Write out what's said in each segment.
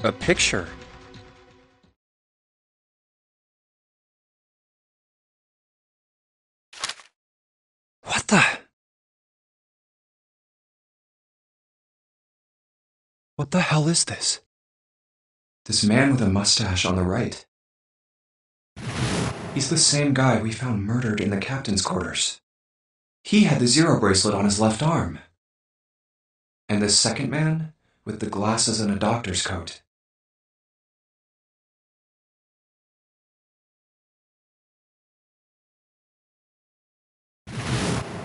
A picture. What the? What the hell is this? This man with a mustache on the right. He's the same guy we found murdered in the captain's quarters. He had the zero bracelet on his left arm. And this second man, with the glasses and a doctor's coat.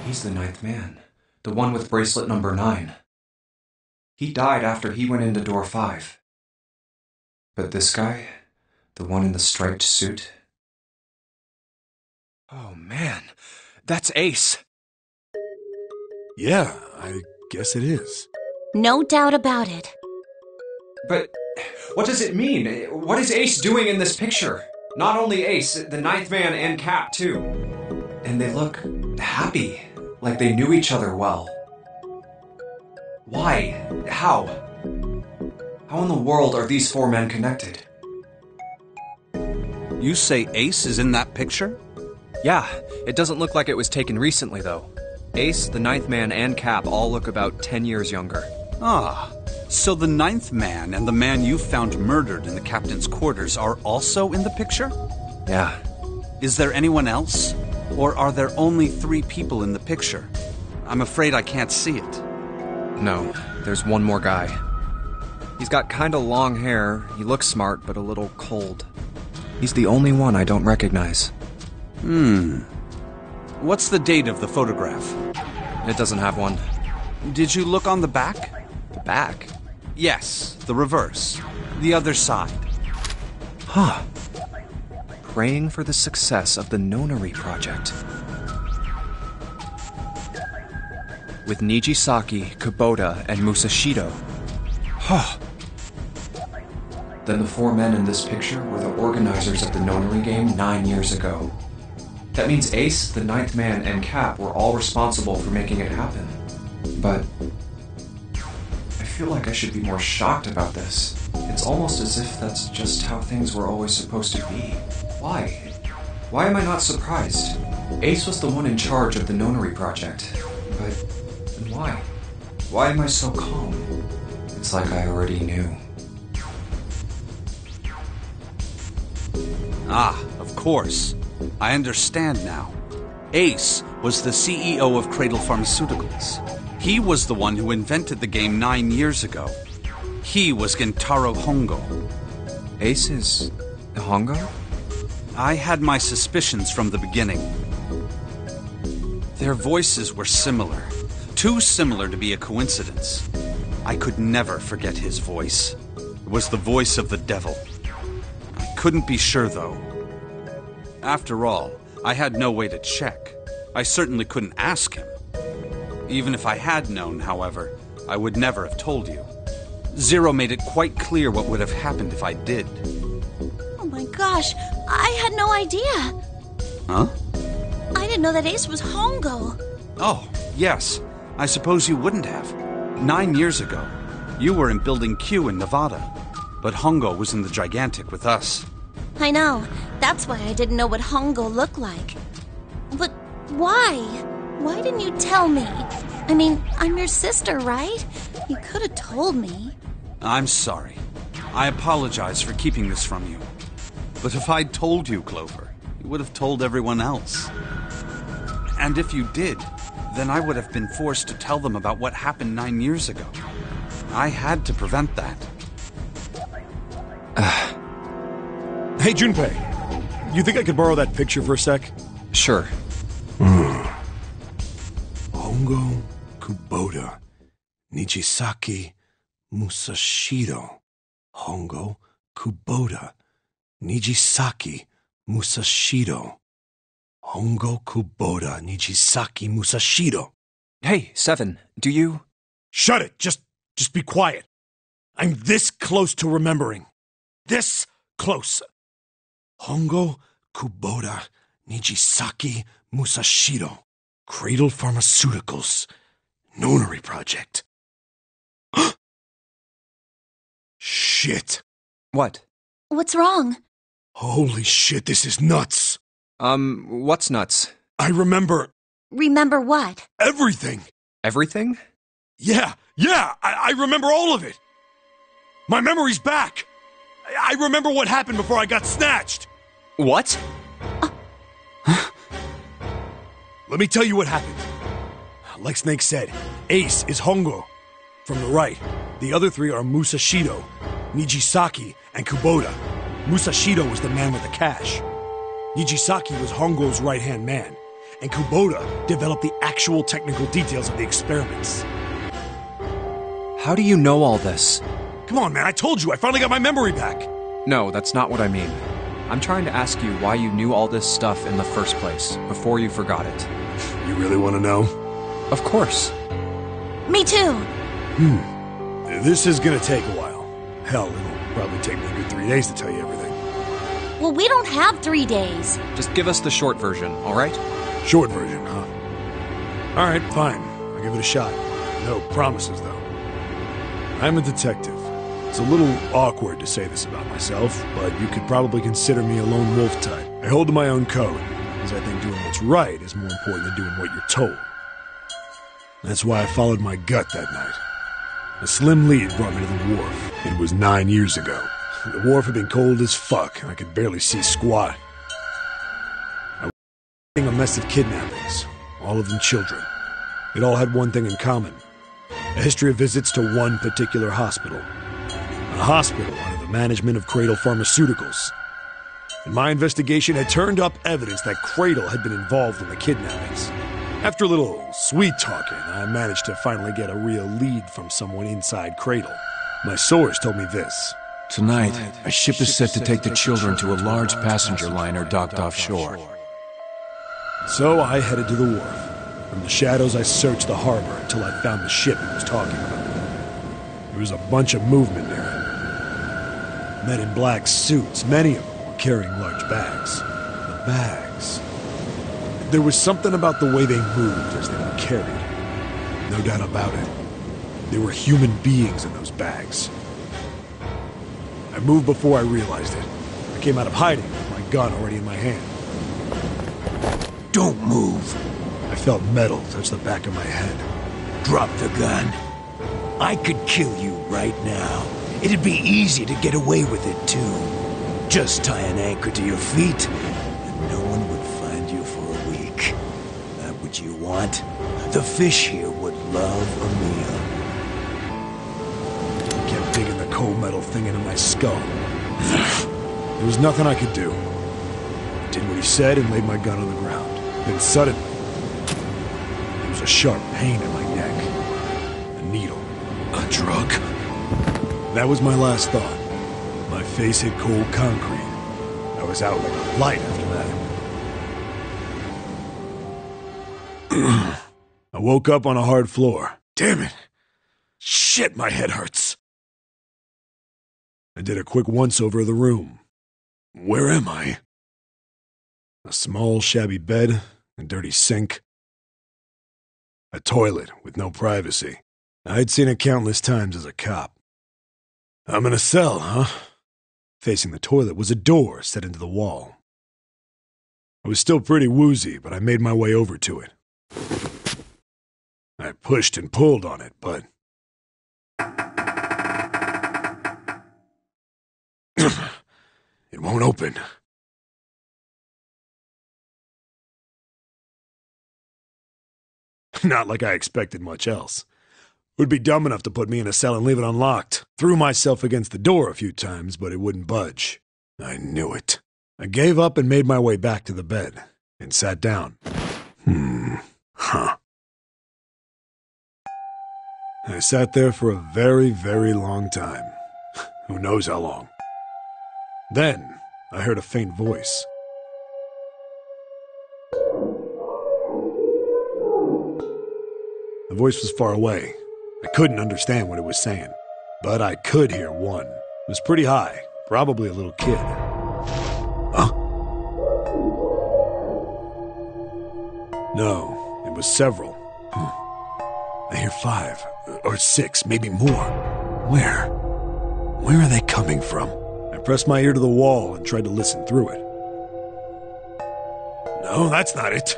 He's the ninth man, the one with bracelet number 9. He died after he went into door 5. But this guy, the one in the striped suit... Oh man, that's Ace. Yeah, I guess it is. No doubt about it. But what does it mean? What is Ace doing in this picture? Not only Ace, the ninth man and Cap too. And they look happy, like they knew each other well. Why? How? How in the world are these 4 men connected? You say Ace is in that picture? Yeah, it doesn't look like it was taken recently though. Ace, the ninth man, and Cap all look about 10 years younger. Ah, so the ninth man and the man you found murdered in the captain's quarters are also in the picture? Yeah. Is there anyone else? Or are there only 3 people in the picture? I'm afraid I can't see it. No, there's one more guy. He's got kinda long hair, he looks smart but a little cold. He's the only one I don't recognize. What's the date of the photograph? It doesn't have one. Did you look on the back? The back? Yes, the reverse. The other side. Huh. Praying for the success of the Nonary project. With Nijisaki, Kubota, and Musashido. Huh. Then the 4 men in this picture were the organizers of the Nonary game 9 years ago. That means Ace, the ninth man, and Cap were all responsible for making it happen. But I feel like I should be more shocked about this. It's almost as if that's just how things were always supposed to be. Why? Why am I not surprised? Ace was the one in charge of the Nonary project. But then why? Why am I so calm? It's like I already knew. Ah, of course. I understand now. Ace was the CEO of Cradle Pharmaceuticals. He was the one who invented the game 9 years ago. He was Gentaro Hongo. Ace is Hongo? I had my suspicions from the beginning. Their voices were similar. Too similar to be a coincidence. I could never forget his voice. It was the voice of the devil. I couldn't be sure, though. After all, I had no way to check. I certainly couldn't ask him. Even if I had known, however, I would never have told you. Zero made it quite clear what would have happened if I did. Oh my gosh, I had no idea. Huh? I didn't know that Ace was Hongo. Oh, yes. I suppose you wouldn't have. 9 years ago, you were in Building Q in Nevada, but Hongo was in the Gigantic with us. I know. That's why I didn't know what Hongo looked like. But why? Why didn't you tell me? I mean, I'm your sister, right? You could have told me. I'm sorry. I apologize for keeping this from you. But if I'd told you, Clover, you would have told everyone else. And if you did, then I would have been forced to tell them about what happened 9 years ago. I had to prevent that. Hey, Junpei, you think I could borrow that picture for a sec? Sure. Hongo, Kubota, Nijisaki, Musashido. Hongo, Kubota, Nijisaki, Musashido. Hongo, Kubota, Nijisaki, Musashido. Hey, Seven, do you... Shut it! Just be quiet. I'm this close to remembering. This close. Hongo, Kubota, Nijisaki, Musashido. Cradle Pharmaceuticals. Nonary project. Shh. shit. What? What's wrong? Holy shit, this is nuts. What's nuts? I remember Remember what? everything. Everything? Yeah, I remember all of it. My memory's back. I remember what happened before I got snatched. What? Let me tell you what happened. Like Snake said, Ace is Hongo. From the right, the other three are Musashido, Nijisaki, and Kubota. Musashido was the man with the cash. Nijisaki was Hongo's right-hand man, and Kubota developed the actual technical details of the experiments. How do you know all this? Come on, man, I told you, I finally got my memory back. No, that's not what I mean. I'm trying to ask you why you knew all this stuff in the first place, before you forgot it. You really want to know? Of course. Me too. This is gonna take a while. Hell, it'll probably take me a good 3 days to tell you everything. Well, we don't have 3 days. Just give us the short version, alright? Short version, huh? Alright, fine. I'll give it a shot. No promises, though. I'm a detective. It's a little awkward to say this about myself, but you could probably consider me a lone wolf type. I hold to my own code, because I think doing what's right is more important than doing what you're told. That's why I followed my gut that night. A slim lead brought me to the wharf. It was 9 years ago. The wharf had been cold as fuck, and I could barely see squat. I was seeing a mess of kidnappings, all of them children. It all had one thing in common. A history of visits to one particular hospital. A hospital under the management of Cradle Pharmaceuticals. And my investigation had turned up evidence that Cradle had been involved in the kidnappings. After a little sweet-talking, I managed to finally get a real lead from someone inside Cradle. My source told me this. Tonight, a ship is set to take the children to a large passenger liner docked offshore. So I headed to the wharf. From the shadows, I searched the harbor until I found the ship he was talking about. There was a bunch of movement near it. Men in black suits, many of them were carrying large bags. The bags. There was something about the way they moved as they were carried. No doubt about it. There were human beings in those bags. I moved before I realized it. I came out of hiding with my gun already in my hand. Don't move. I felt metal touch the back of my head. Drop the gun. I could kill you right now. It'd be easy to get away with it, too. Just tie an anchor to your feet, and no one would find you for a week. That what you want? The fish here would love a meal. I kept digging the cold metal thing into my skull. There was nothing I could do. I did what he said and laid my gun on the ground. Then suddenly, there was a sharp pain in my neck. A needle. A drug? That was my last thought. My face hit cold concrete. I was out like a light after that. I woke up on a hard floor. Damn it! Shit, my head hurts. I did a quick once-over of the room. Where am I? A small, shabby bed, a dirty sink. A toilet with no privacy. I'd seen it countless times as a cop. I'm in a cell, huh? Facing the toilet was a door set into the wall. I was still pretty woozy, but I made my way over to it. I pushed and pulled on it, but... it won't open. Not like I expected much else. Would be dumb enough to put me in a cell and leave it unlocked. Threw myself against the door a few times, but it wouldn't budge. I knew it. I gave up and made my way back to the bed, and sat down. I sat there for a very, very long time. Who knows how long. Then, I heard a faint voice. The voice was far away. I couldn't understand what it was saying, but I could hear one. It was pretty high, probably a little kid. Huh? No, it was several. I hear 5, or 6, maybe more. Where? Where are they coming from? I pressed my ear to the wall and tried to listen through it. No, that's not it.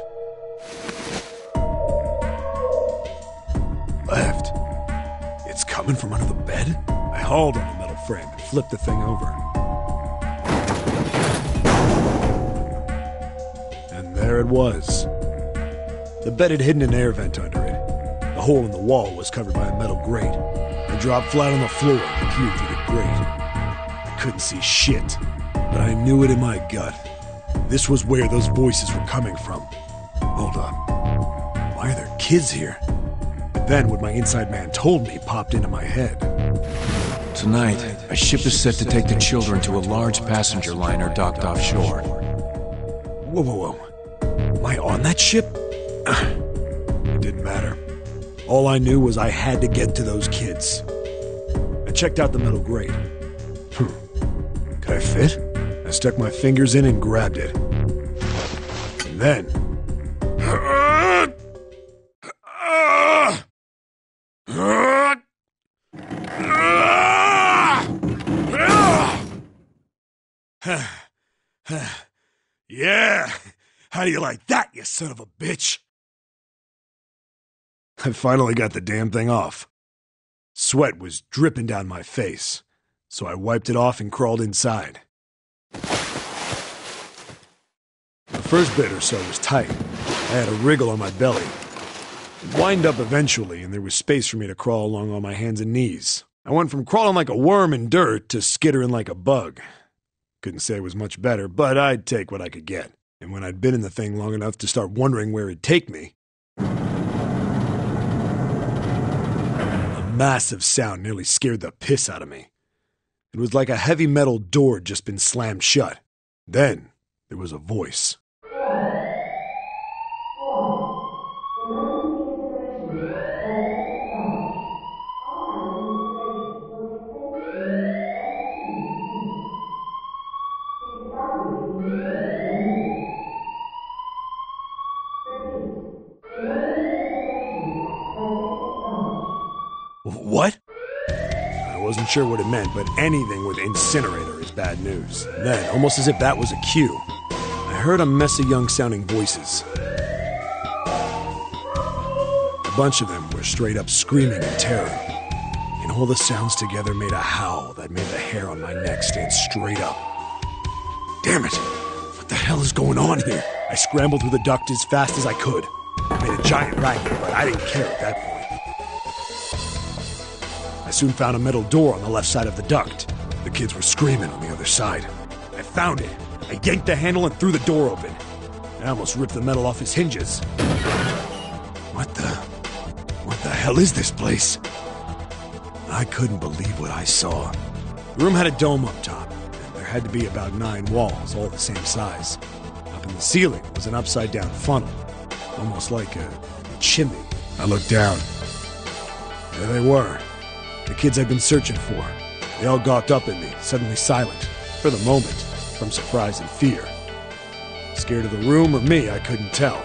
Left. It's coming from under the bed? I hauled on the metal frame and flipped the thing over. And there it was. The bed had hidden an air vent under it. The hole in the wall was covered by a metal grate. I dropped flat on the floor and peered through the grate. I couldn't see shit, but I knew it in my gut. This was where those voices were coming from. Hold up. Why are there kids here? But then what my inside man told me popped into my head. Tonight, a ship is set to take the children to a large passenger liner docked offshore. Whoa, whoa, whoa. Am I on that ship? It didn't matter. All I knew was I had to get to those kids. I checked out the metal grate. Could I fit? I stuck my fingers in and grabbed it. And then... Yeah! How do you like that, you son of a bitch? I finally got the damn thing off. Sweat was dripping down my face, so I wiped it off and crawled inside. The first bit or so was tight. I had a wriggle on my belly. It wind up eventually, and there was space for me to crawl along on my hands and knees. I went from crawling like a worm in dirt to skittering like a bug. Couldn't say it was much better, but I'd take what I could get. And when I'd been in the thing long enough to start wondering where it'd take me, a massive sound nearly scared the piss out of me. It was like a heavy metal door had just been slammed shut. Then there was a voice. What? I wasn't sure what it meant, but anything with incinerator is bad news. Then, almost as if that was a cue, I heard a mess of young-sounding voices. A bunch of them were straight up screaming in terror, and all the sounds together made a howl that made the hair on my neck stand straight up. Damn it! What the hell is going on here? I scrambled through the duct as fast as I could. I made a giant racket, but I didn't care at that point. I soon found a metal door on the left side of the duct. The kids were screaming on the other side. I found it. I yanked the handle and threw the door open. I almost ripped the metal off its hinges. What the hell is this place? I couldn't believe what I saw. The room had a dome up top, and there had to be about 9 walls, all the same size. Up in the ceiling was an upside-down funnel, almost like a chimney. I looked down. There they were. The kids I'd been searching for. They all gawked up at me, suddenly silent, for the moment, from surprise and fear. Scared of the room or me, I couldn't tell.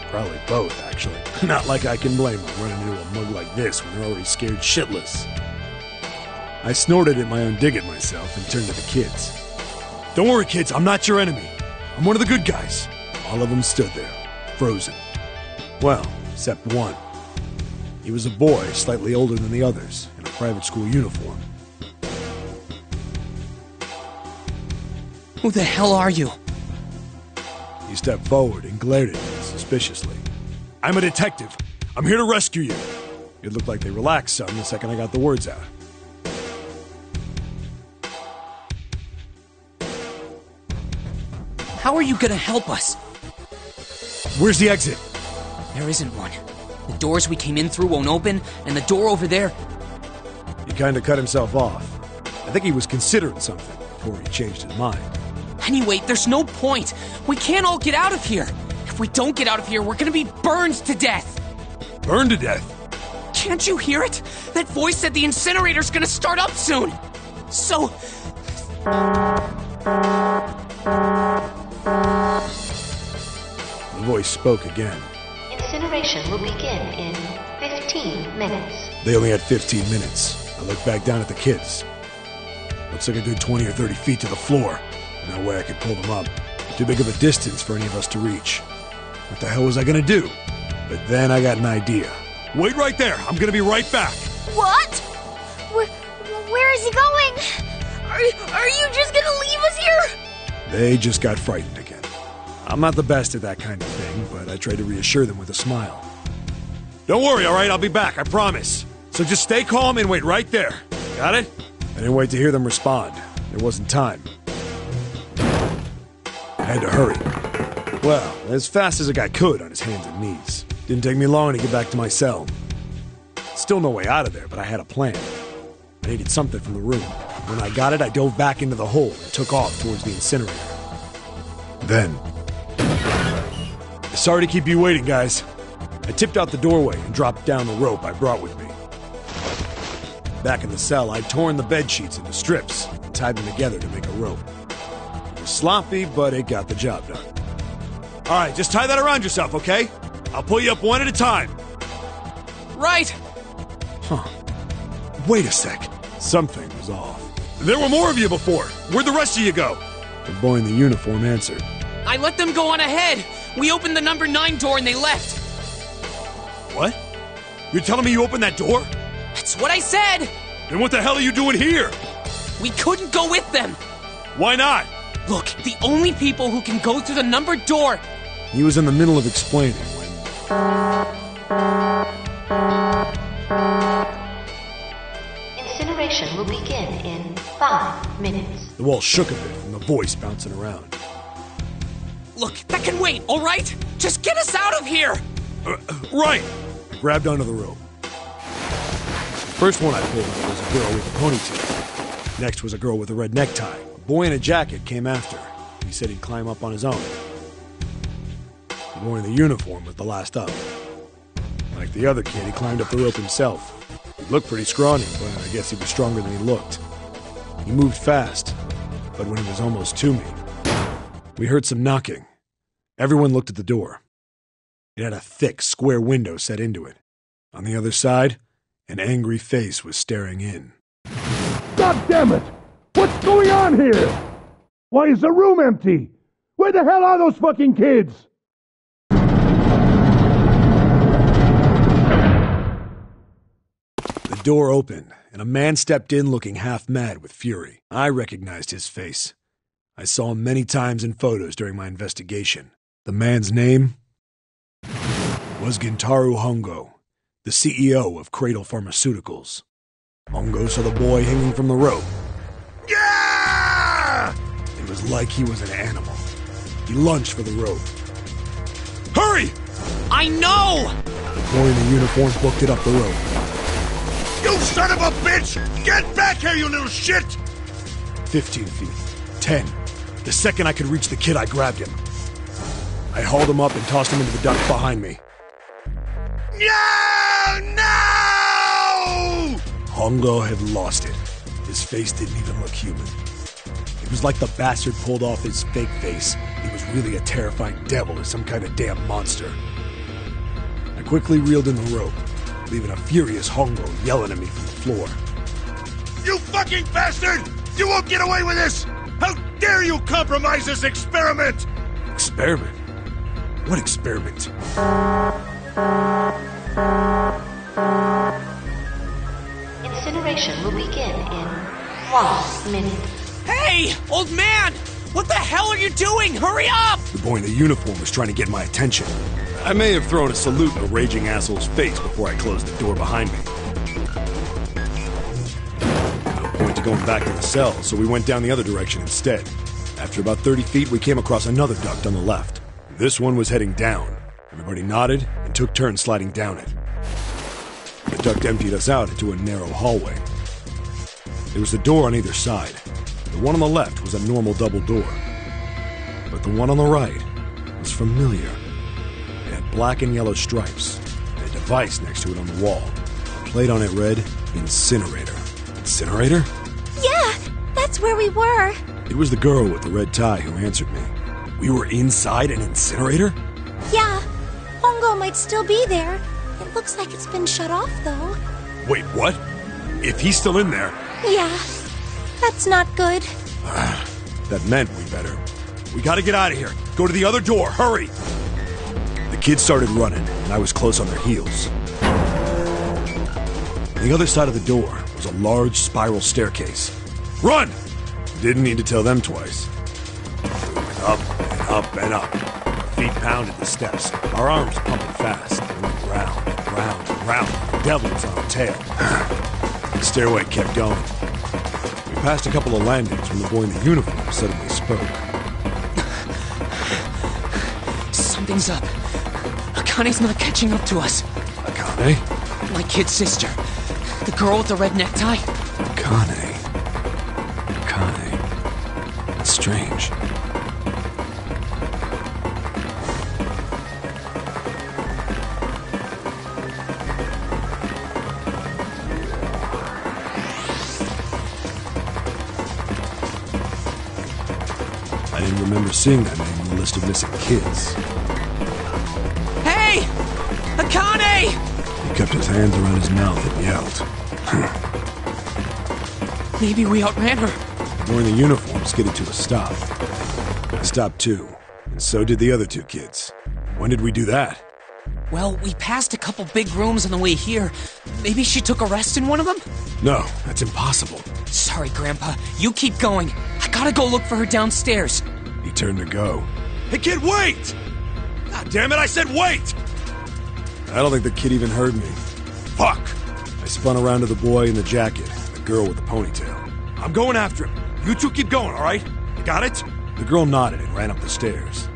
Probably both, actually. Not like I can blame them running into a mug like this when they're already scared shitless. I snorted at my own dig at myself and turned to the kids. Don't worry, kids, I'm not your enemy. I'm one of the good guys. All of them stood there, frozen. Well, except one. He was a boy, slightly older than the others, in a private school uniform. Who the hell are you? He stepped forward and glared at me suspiciously. I'm a detective. I'm here to rescue you. It looked like they relaxed some the second I got the words out. How are you gonna help us? Where's the exit? There isn't one. The doors we came in through won't open, and the door over there... He kinda cut himself off. I think he was considering something before he changed his mind. Anyway, there's no point. We can't all get out of here. If we don't get out of here, we're gonna be burned to death. Burned to death? Can't you hear it? That voice said the incinerator's gonna start up soon. So... The voice spoke again. Incineration will begin in 15 minutes. They only had 15 minutes. I looked back down at the kids. Looks like a good 20 or 30 feet to the floor. No way I could pull them up. Too big of a distance for any of us to reach. What the hell was I gonna do? But then I got an idea. Wait right there. I'm gonna be right back. What? Where is he going? Are you just gonna leave us here? They just got frightened again. I'm not the best at that kind of thing, but I tried to reassure them with a smile. Don't worry, all right? I'll be back, I promise. So just stay calm and wait right there. Got it? I didn't wait to hear them respond. There wasn't time. I had to hurry. Well, as fast as a guy could on his hands and knees. Didn't take me long to get back to my cell. Still no way out of there, but I had a plan. I needed something from the room. When I got it, I dove back into the hole and took off towards the incinerator. Then... Sorry to keep you waiting, guys. I tipped out the doorway and dropped down the rope I brought with me. Back in the cell, I'd torn the bed sheets into strips and tied them together to make a rope. It was sloppy, but it got the job done. All right, just tie that around yourself, okay? I'll pull you up one at a time. Right! Huh. Wait a sec. Something was off. There were more of you before. Where'd the rest of you go? The boy in the uniform answered. I let them go on ahead. We opened the number 9 door and they left. What? You're telling me you opened that door? That's what I said! Then what the hell are you doing here? We couldn't go with them. Why not? Look, the only people who can go through the numbered door... He was in the middle of explaining when... Incineration will begin in 5 minutes. The wall shook a bit from the voice bouncing around. Look, that can wait, all right? Just get us out of here! Right! I grabbed onto the rope. The first one I pulled out was a girl with a ponytail. Next was a girl with a red necktie. A boy in a jacket came after. He said he'd climb up on his own. The boy in the uniform was the last up. Like the other kid, he climbed up the rope himself. He looked pretty scrawny, but I guess he was stronger than he looked. He moved fast, but when he was almost to me, we heard some knocking. Everyone looked at the door. It had a thick, square window set into it. On the other side, an angry face was staring in. God damn it! What's going on here? Why is the room empty? Where the hell are those fucking kids? The door opened, and a man stepped in looking half mad with fury. I recognized his face. I saw him many times in photos during my investigation. The man's name was Gintaro Hongo, the CEO of Cradle Pharmaceuticals. Hongo saw the boy hanging from the rope. Yeah! It was like he was an animal. He lunged for the rope. Hurry! I know! The boy in the uniform booked it up the rope. You son of a bitch! Get back here, you little shit! 15 feet. 10. The second I could reach the kid, I grabbed him. I hauled him up and tossed him into the duct behind me. No! No! Hongo had lost it. His face didn't even look human. It was like the bastard pulled off his fake face. He was really a terrifying devil or some kind of damn monster. I quickly reeled in the rope, leaving a furious Hongo yelling at me from the floor. You fucking bastard! You won't get away with this! How dare you compromise this experiment! Experiment? What experiment? Incineration will begin in 1 minute. Hey, old man! What the hell are you doing? Hurry up! The boy in the uniform was trying to get my attention. I may have thrown a salute in the raging asshole's face before I closed the door behind me. No point to going back to the cell, so we went down the other direction instead. After about 30 feet, we came across another duct on the left. This one was heading down. Everybody nodded and took turns sliding down it. The duct emptied us out into a narrow hallway. There was a door on either side. The one on the left was a normal double door. But the one on the right was familiar. It had black and yellow stripes, and a device next to it on the wall. A plate on it read, Incinerator. Incinerator? Yeah, that's where we were. It was the girl with the red tie who answered me. We were inside an incinerator? Yeah, Hongo might still be there. It looks like it's been shut off, though. Wait, what? If he's still in there... Yeah. That's not good. That meant we better. We gotta get out of here. Go to the other door, hurry! The kids started running, and I was close on their heels. On the other side of the door was a large spiral staircase. Run! Didn't need to tell them twice. We went up and up and up. Our feet pounded the steps, our arms pumping fast. We went round and round and round. The devil was on our tail. The stairway kept going. We passed a couple of landings when the boy in the uniform suddenly spoke. Something's up. Akane's not catching up to us. Akane? My kid's sister. The girl with the red necktie. Akane. That's strange. I didn't remember seeing that name on the list of missing kids. Hey! Akane! He kept his hands around his mouth and yelled. Maybe we outran her. The boy in the uniform skidded to a stop. I stopped too, and so did the other two kids. When did we do that? Well, we passed a couple big rooms on the way here. Maybe she took a rest in one of them? No, that's impossible. Sorry, Grandpa. You keep going. I gotta go look for her downstairs. He turned to go. Hey, kid, wait! God damn it, I said wait! I don't think the kid even heard me. Fuck! I spun around to the boy in the jacket, and the girl with the ponytail. I'm going after him. You two keep going, all right? You got it? The girl nodded and ran up the stairs.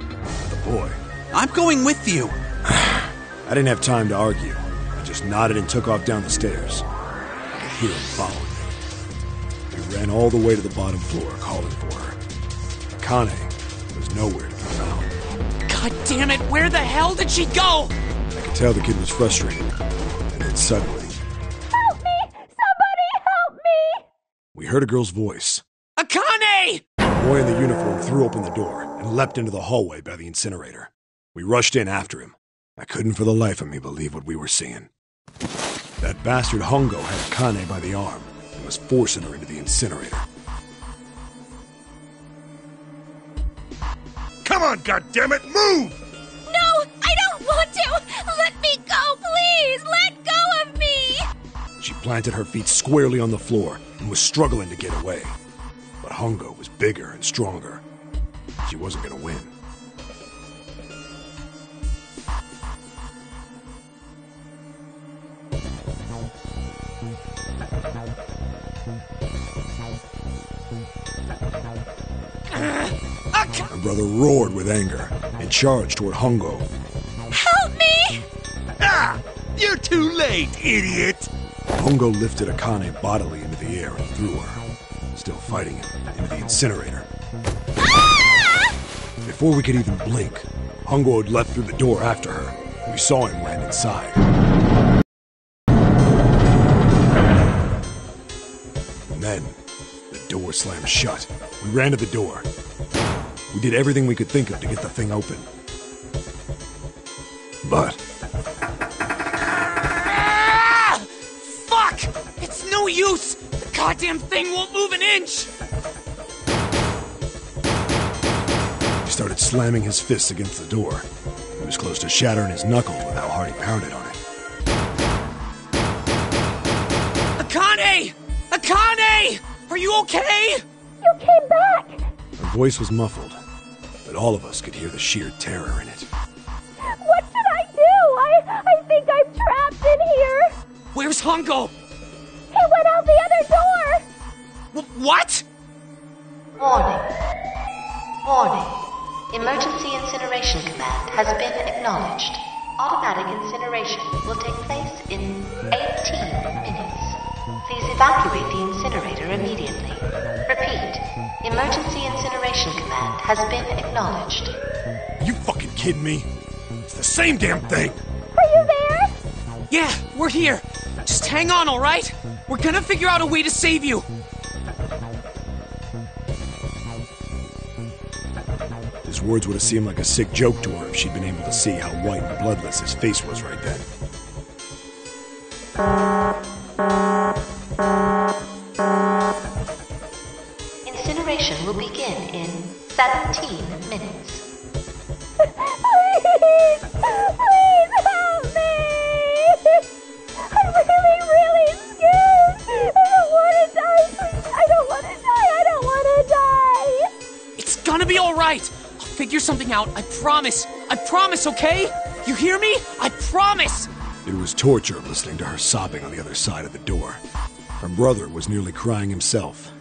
The boy. I'm going with you. I didn't have time to argue. I just nodded and took off down the stairs. I could hear him following me. We ran all the way to the bottom floor, calling for her. Akane was nowhere to be found. God damn it, where the hell did she go? I could tell the kid was frustrated. And then suddenly... Help me! Somebody help me! We heard a girl's voice. Akane! The boy in the uniform threw open the door and leapt into the hallway by the incinerator. We rushed in after him. I couldn't for the life of me believe what we were seeing. That bastard Hongo had Akane by the arm and was forcing her into the incinerator. Come on, goddammit, move! No, I don't want to! Let me go, please! Let go of me! She planted her feet squarely on the floor and was struggling to get away. But Hongo was bigger and stronger. She wasn't gonna win. My brother roared with anger and charged toward Hongo. Help me! Ah! You're too late, idiot! Hongo lifted Akane bodily into the air and threw her, still fighting him, into the incinerator. Ah! Before we could even blink, Hongo had leapt through the door after her. We saw him land inside. And then, the door slammed shut. We ran to the door. We did everything we could think of to get the thing open. But... Ah! Fuck! It's no use! The goddamn thing won't move an inch! he started slamming his fists against the door. He was close to shattering his knuckles with how hard he pounded on it. Akane! Akane! Are you okay? You came back! Her voice was muffled, but all of us could hear the sheer terror in it. What should I do? I think I'm trapped in here! Where's Hongo? He went out the other door! What? Warning. Warning. Emergency incineration command has been acknowledged. Automatic incineration will take place in 18 minutes. Please evacuate the incinerator immediately. Repeat. Emergency incineration command has been acknowledged. You fucking kidding me? It's the same damn thing! Are you there? Yeah, we're here. Just hang on, alright? We're gonna figure out a way to save you. His words would have seemed like a sick joke to her if she'd been able to see how white and bloodless his face was right then. something out, I promise. I promise, okay? You hear me? I promise! It was torture listening to her sobbing on the other side of the door. Her brother was nearly crying himself.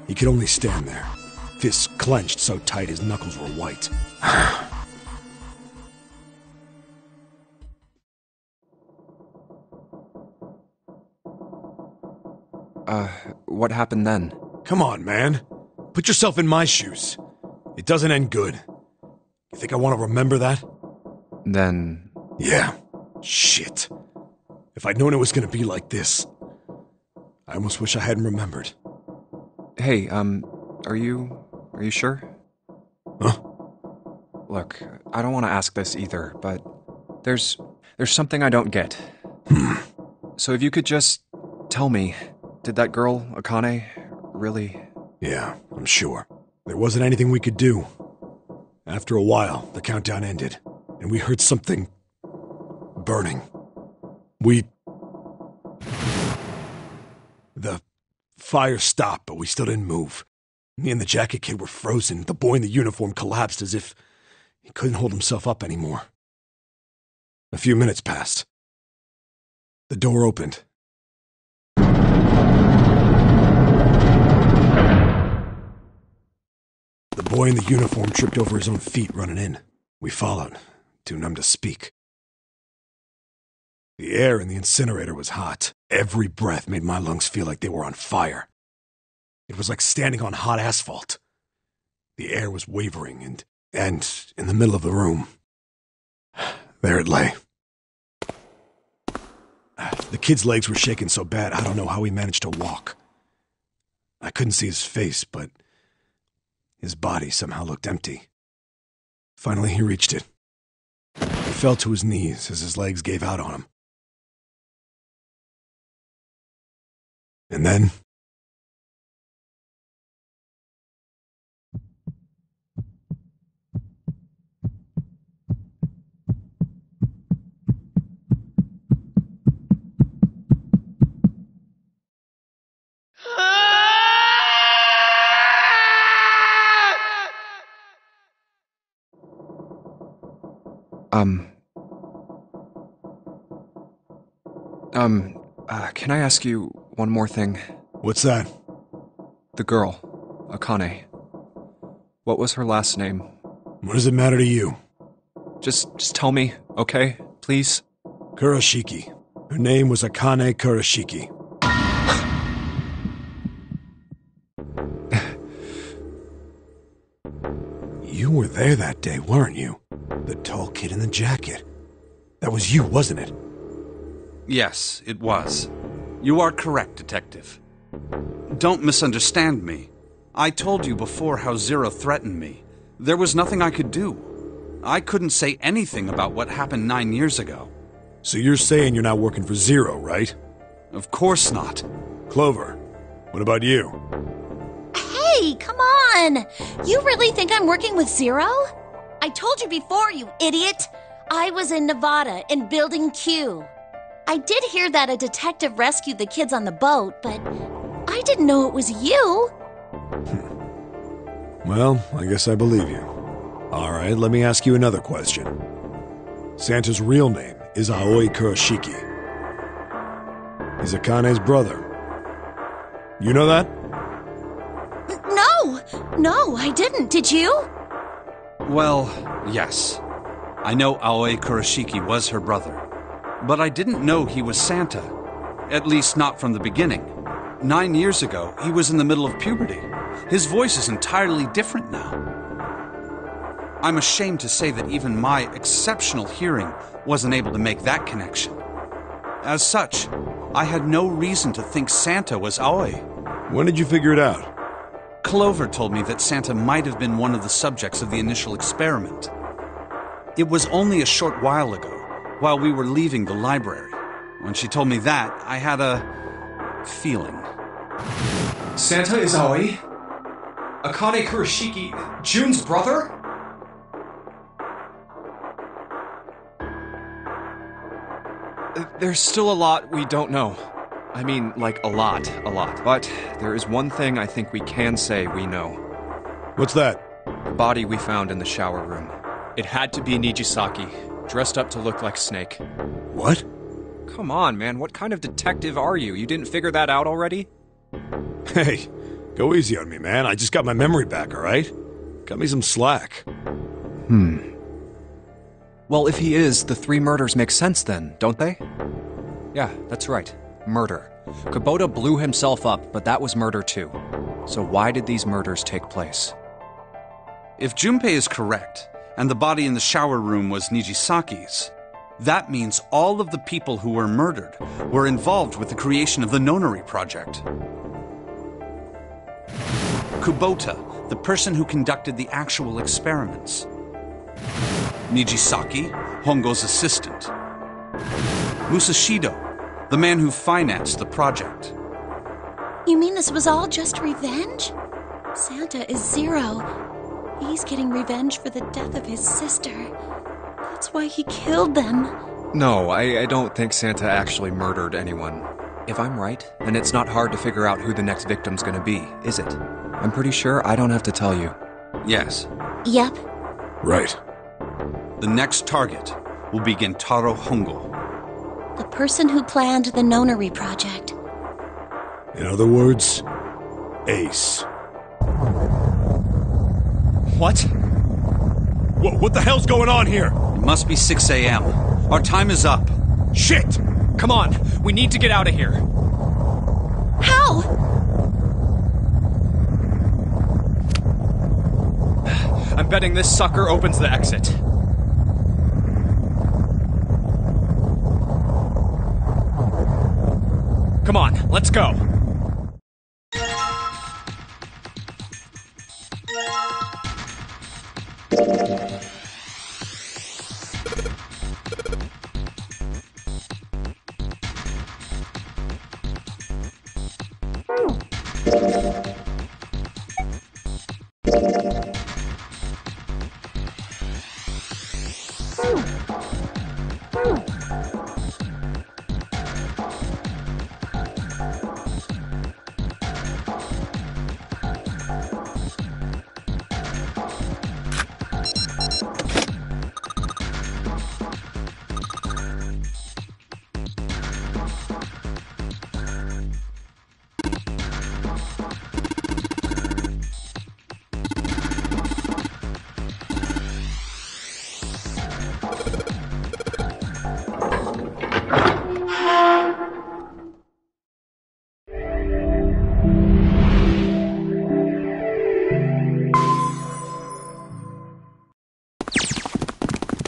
He could only stand there, fists clenched so tight his knuckles were white. What happened then? Come on, man. Put yourself in my shoes. It doesn't end good. You think I want to remember that? Then... Yeah. Shit. If I'd known it was gonna be like this, I almost wish I hadn't remembered. Hey, are you sure? Huh? Look, I don't want to ask this either, but there's something I don't get. So if you could just tell me, did that girl, Akane, really... Yeah, I'm sure. There wasn't anything we could do. After a while, the countdown ended, and we heard something... burning. The fire stopped, but we still didn't move. Me and the jacket kid were frozen. The boy in the uniform collapsed as if he couldn't hold himself up anymore. A few minutes passed. The door opened. The boy in the uniform tripped over his own feet running in. We followed, too numb to speak. The air in the incinerator was hot. Every breath made my lungs feel like they were on fire. It was like standing on hot asphalt. The air was wavering, and in the middle of the room, there it lay. The kid's legs were shaking so bad, I don't know how he managed to walk. I couldn't see his face, but his body somehow looked empty. Finally, he reached it. He fell to his knees as his legs gave out on him. And then... Can I ask you one more thing? What's that? The girl, Akane. What was her last name? What does it matter to you? Just tell me, okay? Please? Kurashiki. Her name was Akane Kurashiki. You were there that day, weren't you? The tall kid in the jacket. That was you, wasn't it? Yes, it was. You are correct, Detective. Don't misunderstand me. I told you before how Zero threatened me. There was nothing I could do. I couldn't say anything about what happened 9 years ago. So you're saying you're not working for Zero, right? Of course not. Clover, what about you? Hey, come on! You really think I'm working with Zero? I told you before, you idiot! I was in Nevada, in Building Q. I did hear that a detective rescued the kids on the boat, but I didn't know it was you. Well, I guess I believe you. All right, let me ask you another question. Santa's real name is Aoi Kurashiki. He's Akane's brother. You know that? No, I didn't. Did you? Well, yes. I know Aoi Kurashiki was her brother. But I didn't know he was Santa. At least not from the beginning. 9 years ago, he was in the middle of puberty. His voice is entirely different now. I'm ashamed to say that even my exceptional hearing wasn't able to make that connection. As such, I had no reason to think Santa was Aoi. When did you figure it out? Clover told me that Santa might have been one of the subjects of the initial experiment. It was only a short while ago, while we were leaving the library. When she told me that, I had a feeling. Santa is Aoi? Akane Kurashiki, June's brother? There's still a lot we don't know. I mean, like a lot. But there is one thing I think we can say we know. What's that? body we found in the shower room. It had to be Nijisaki, dressed up to look like Snake. What? Come on, man, what kind of detective are you? You didn't figure that out already? Hey, go easy on me, man. I just got my memory back, alright? Cut me some slack. Well, if he is, the 3 murders make sense then, don't they? Yeah, that's right. Murder. Kubota blew himself up, but that was murder too. So why did these murders take place? If Junpei is correct, and the body in the shower room was Nijisaki's, that means all of the people who were murdered were involved with the creation of the Nonari project. Kubota, the person who conducted the actual experiments. Nijisaki, Hongo's assistant. Musashido, the man who financed the project. You mean this was all just revenge? Santa is Zero. He's getting revenge for the death of his sister. That's why he killed them. No, I don't think Santa actually murdered anyone. If I'm right, then it's not hard to figure out who the next victim's gonna be, is it? I'm pretty sure I don't have to tell you. Yes. Yep. Right. The next target will be Gentaro Hongo. The person who planned the Nonari project. In other words, Ace. What? What the hell's going on here? It must be 6 a.m. Our time is up. Shit! Come on, we need to get out of here. How? I'm betting this sucker opens the exit. Come on, let's go.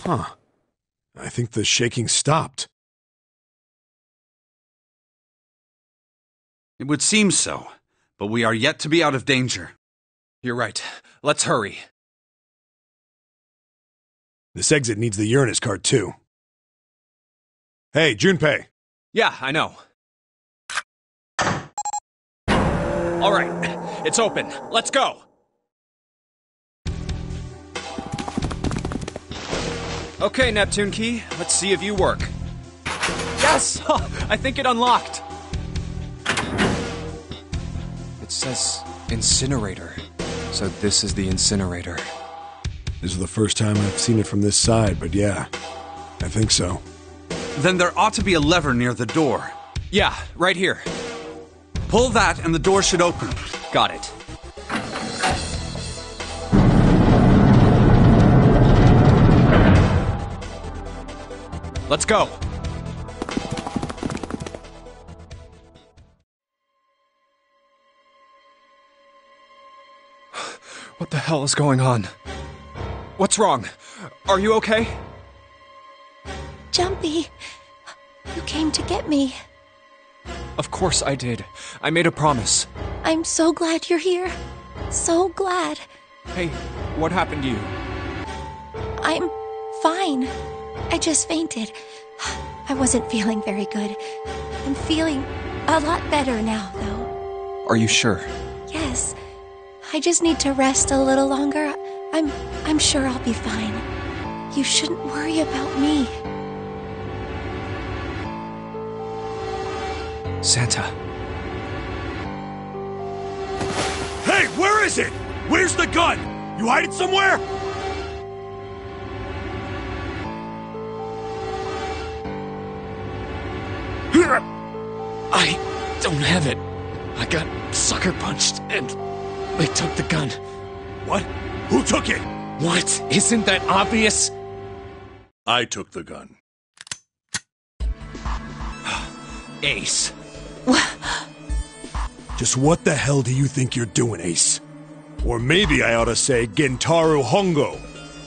Huh. I think the shaking stopped. It would seem so, but we are yet to be out of danger. You're right. Let's hurry. This exit needs the Uranus card, too. Hey, Junpei. Yeah, I know. All right, it's open. Let's go. Okay, Neptune Key, let's see if you work. Yes! I think it unlocked. It says incinerator. So this is the incinerator. This is the first time I've seen it from this side, but yeah, I think so. Then there ought to be a lever near the door. Yeah, right here. Pull that and the door should open. Got it. Let's go. What the hell is going on? What's wrong? Are you okay? Jumpy, you came to get me. Of course I did. I made a promise. I'm so glad you're here. So glad. Hey, what happened to you? I'm fine. I just fainted. I wasn't feeling very good. I'm feeling a lot better now, though. Are you sure? Yes. I just need to rest a little longer. I'm sure I'll be fine. You shouldn't worry about me. Santa. Hey, where is it? Where's the gun? You hide it somewhere? I don't have it. I got sucker punched and they took the gun. What? Who took it? What? Isn't that obvious? I took the gun. Ace. Just what the hell do you think you're doing, Ace? Or maybe I ought to say Gentaro Hongo,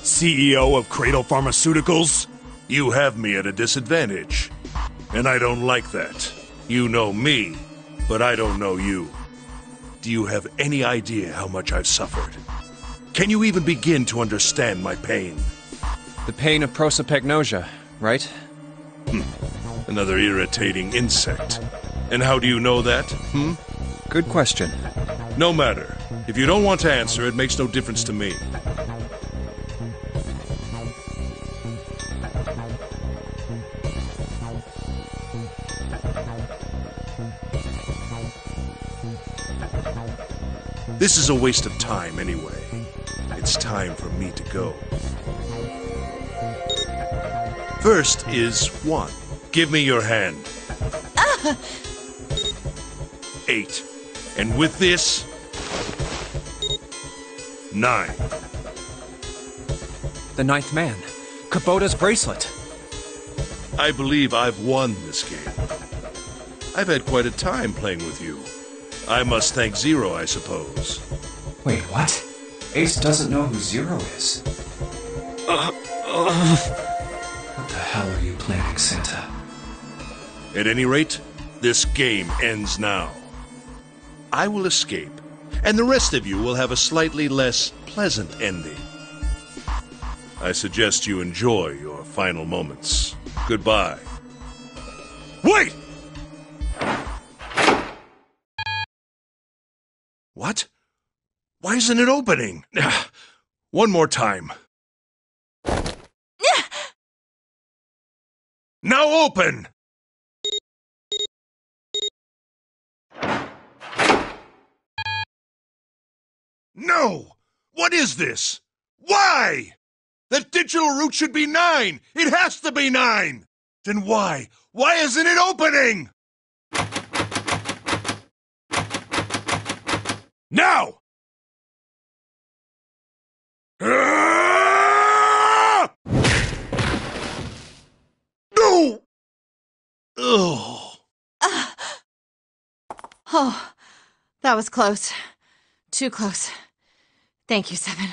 CEO of Cradle Pharmaceuticals? You have me at a disadvantage. And I don't like that. You know me, but I don't know you. Do you have any idea how much I've suffered? Can you even begin to understand my pain? The pain of prosopagnosia, right? Another irritating insect. And how do you know that, Good question. No matter. If you don't want to answer, it makes no difference to me. This is a waste of time anyway. It's time for me to go. First is 1. Give me your hand. 8. And with this, 9. The ninth man. Kubota's bracelet. I believe I've won this game. I've had quite a time playing with you. I must thank Zero, I suppose. Wait, what? Ace doesn't know who Zero is. What the hell are you planning, Santa? At any rate, this game ends now. I will escape, and the rest of you will have a slightly less pleasant ending. I suggest you enjoy your final moments. Goodbye. Wait! What? Why isn't it opening? One more time. Now open! No! What is this? Why? That digital route should be 9! It has to be 9! Then why? Why isn't it opening? Now! Ah! No! Ugh. Oh, that was close. Too close. Thank you, Seven.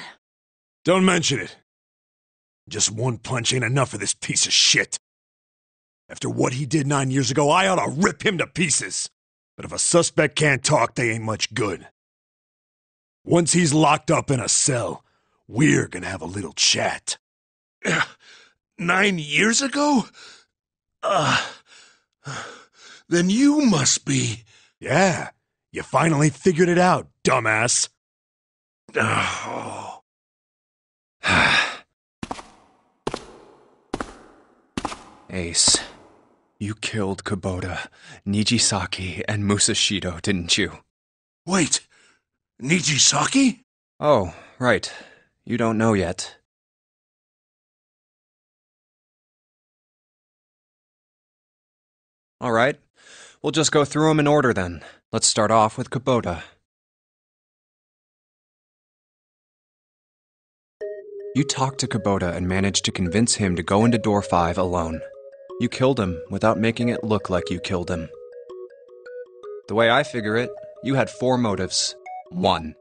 Don't mention it. Just one punch ain't enough for this piece of shit. After what he did 9 years ago, I ought to rip him to pieces. But if a suspect can't talk, they ain't much good. Once he's locked up in a cell, we're gonna have a little chat. 9 years ago? Then you must be... Yeah, you finally figured it out, dumbass. Oh. Ace, you killed Kubota, Nijisaki, and Musashido, didn't you? Wait, Nijisaki? Oh, right. You don't know yet. All right. We'll just go through them in order then. Let's start off with Kubota. You talked to Kubota and managed to convince him to go into door 5 alone. You killed him without making it look like you killed him. The way I figure it, you had 4 motives. 1.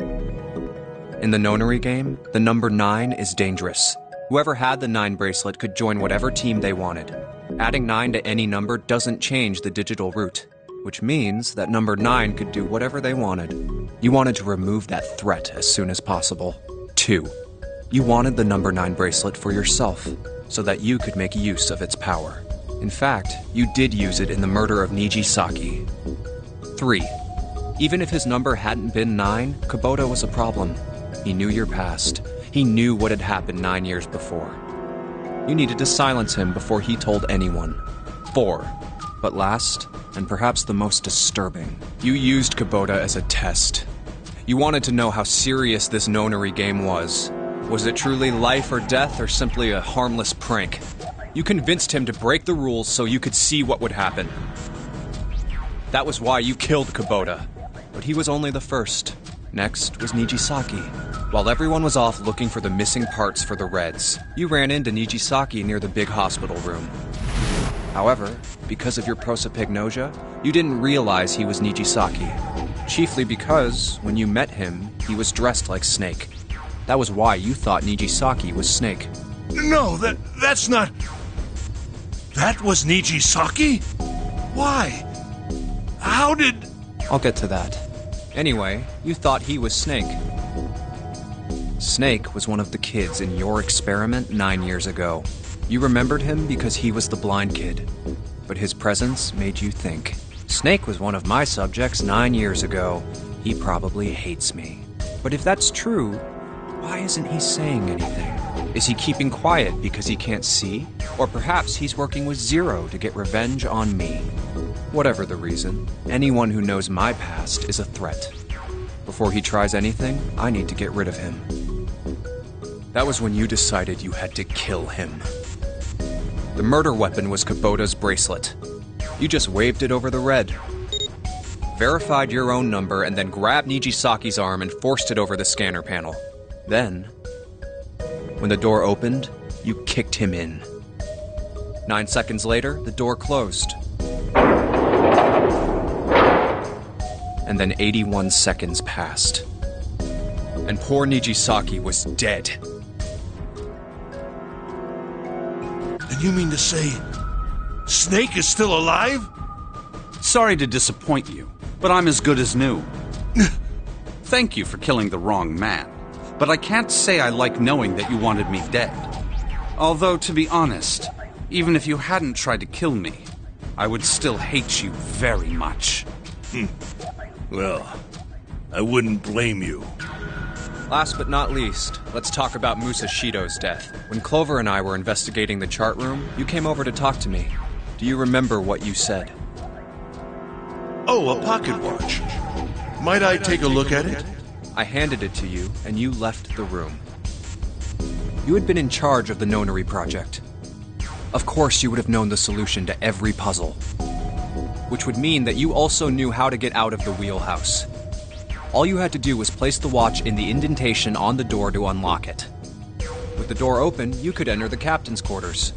In the nonary game, the number 9 is dangerous. Whoever had the 9 bracelet could join whatever team they wanted. Adding 9 to any number doesn't change the digital route, which means that number 9 could do whatever they wanted. You wanted to remove that threat as soon as possible. 2. You wanted the number 9 bracelet for yourself, so that you could make use of its power. In fact, you did use it in the murder of Nijisaki. 3. Even if his number hadn't been 9, Kubota was a problem. He knew your past. He knew what had happened 9 years before. You needed to silence him before he told anyone. 4. But last, and perhaps the most disturbing, you used Kubota as a test. You wanted to know how serious this nonary game was. Was it truly life or death, or simply a harmless prank? You convinced him to break the rules so you could see what would happen. That was why you killed Kubota. But he was only the first. Next was Nijisaki. While everyone was off looking for the missing parts for the Reds, you ran into Nijisaki near the big hospital room. However, because of your prosopagnosia, you didn't realize he was Nijisaki. Chiefly because, when you met him, he was dressed like Snake. That was why you thought Nijisaki was Snake. No, that's not... That was Nijisaki? Why? How did... I'll get to that. Anyway, you thought he was Snake. Snake was one of the kids in your experiment 9 years ago. You remembered him because he was the blind kid. But his presence made you think. Snake was one of my subjects 9 years ago. He probably hates me. But if that's true, why isn't he saying anything? Is he keeping quiet because he can't see? Or perhaps he's working with Zero to get revenge on me. Whatever the reason, anyone who knows my past is a threat. Before he tries anything, I need to get rid of him. That was when you decided you had to kill him. The murder weapon was Kubota's bracelet. You just waved it over the Red. Verified your own number and then grabbed Nijisaki's arm and forced it over the scanner panel. Then, when the door opened, you kicked him in. 9 seconds later, the door closed. And then 81 seconds passed. And poor Nijisaki was dead. And you mean to say... Snake is still alive? Sorry to disappoint you, but I'm as good as new. Thank you for killing the wrong man, but I can't say I like knowing that you wanted me dead. Although, to be honest, even if you hadn't tried to kill me, I would still hate you very much. Well, I wouldn't blame you. Last but not least, let's talk about Musashido's death. When Clover and I were investigating the chart room, you came over to talk to me. Do you remember what you said? Oh, a pocket watch. Might I take a look at it? I handed it to you, and you left the room. You had been in charge of the Nonary project. Of course you would have known the solution to every puzzle. Which would mean that you also knew how to get out of the wheelhouse. All you had to do was place the watch in the indentation on the door to unlock it. With the door open, you could enter the captain's quarters.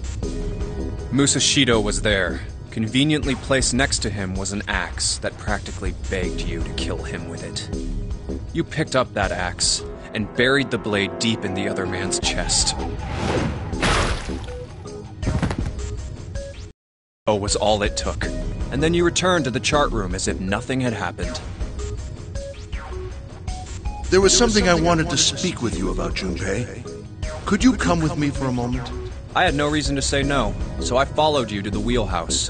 Musashido was there. Conveniently placed next to him was an axe that practically begged you to kill him with it. You picked up that axe and buried the blade deep in the other man's chest. Was all it took. And then you returned to the chart room as if nothing had happened. There was something I wanted to speak with you about, Junpei. Could you come with me for a moment? I had no reason to say no, so I followed you to the wheelhouse.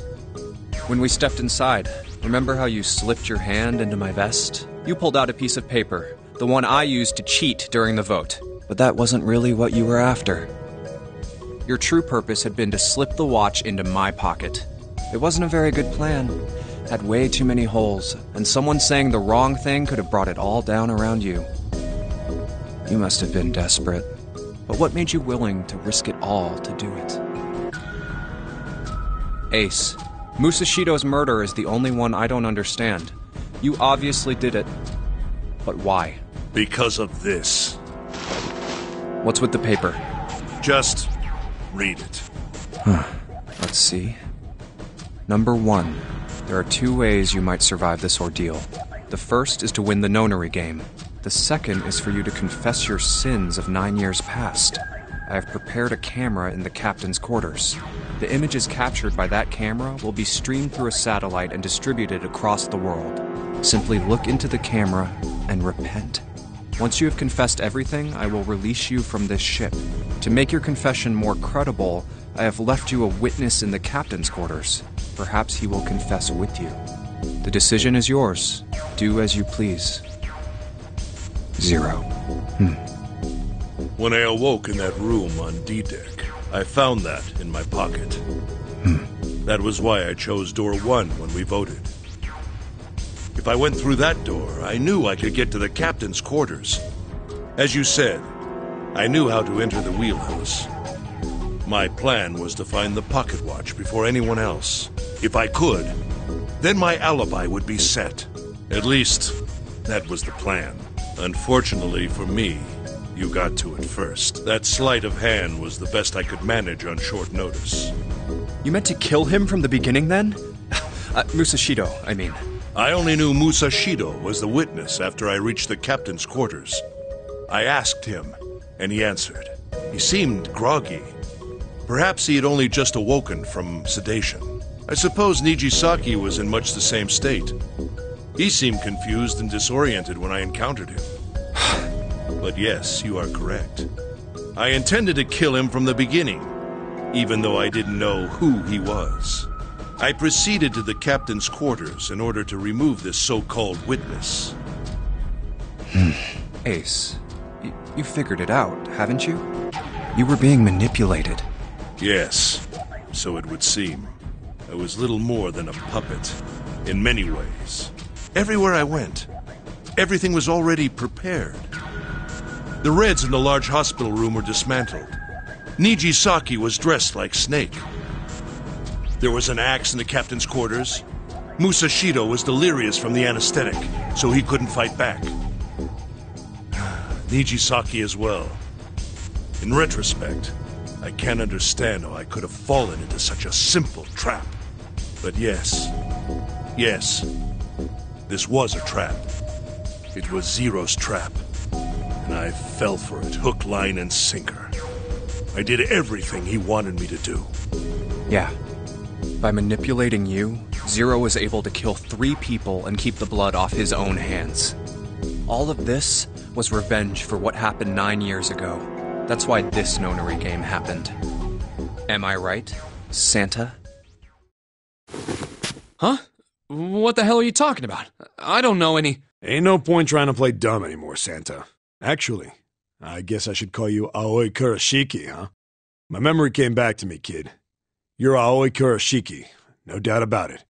When we stepped inside, remember how you slipped your hand into my vest? You pulled out a piece of paper, the one I used to cheat during the vote. But that wasn't really what you were after. Your true purpose had been to slip the watch into my pocket. It wasn't a very good plan. It had way too many holes, and someone saying the wrong thing could have brought it all down around you. You must have been desperate. But what made you willing to risk it all to do it? Ace, Musashido's murder is the only one I don't understand. You obviously did it. But why? Because of this. What's with the paper? Just read it. Let's see. Number 1. There are 2 ways you might survive this ordeal. The first is to win the Nonary game. The second is for you to confess your sins of 9 years past. I have prepared a camera in the captain's quarters. The images captured by that camera will be streamed through a satellite and distributed across the world. Simply look into the camera and repent. Once you have confessed everything, I will release you from this ship. To make your confession more credible, I have left you a witness in the captain's quarters. Perhaps he will confess with you. The decision is yours. Do as you please. 0. When I awoke in that room on D-Deck, I found that in my pocket. That was why I chose door 1 when we voted. If I went through that door, I knew I could get to the captain's quarters. As you said, I knew how to enter the wheelhouse. My plan was to find the pocket watch before anyone else. If I could, then my alibi would be set. At least, that was the plan. Unfortunately for me, you got to it first. That sleight of hand was the best I could manage on short notice. You meant to kill him from the beginning, then? Musashido, I mean. I only knew Musashido was the witness after I reached the captain's quarters. I asked him, and he answered. He seemed groggy. Perhaps he had only just awoken from sedation. I suppose Nijisaki was in much the same state. He seemed confused and disoriented when I encountered him. But yes, you are correct. I intended to kill him from the beginning, even though I didn't know who he was. I proceeded to the captain's quarters in order to remove this so-called witness. Ace, you figured it out, haven't you? You were being manipulated. Yes, so it would seem. I was little more than a puppet, in many ways. Everywhere I went, everything was already prepared. The Reds in the large hospital room were dismantled. Nijisaki was dressed like Snake. There was an axe in the captain's quarters. Musashido was delirious from the anesthetic, so he couldn't fight back. Nijisaki as well. In retrospect, I can't understand how I could have fallen into such a simple trap. But yes, this was a trap. It was Zero's trap. And I fell for it, hook, line, and sinker. I did everything he wanted me to do. Yeah. By manipulating you, Zero was able to kill 3 people and keep the blood off his own hands. All of this was revenge for what happened 9 years ago. That's why this nonary game happened. Am I right, Santa? Huh? What the hell are you talking about? I don't know any... Ain't no point trying to play dumb anymore, Santa. Actually, I guess I should call you Aoi Kurashiki, huh? My memory came back to me, kid. You're Aoi Kurashiki, no doubt about it.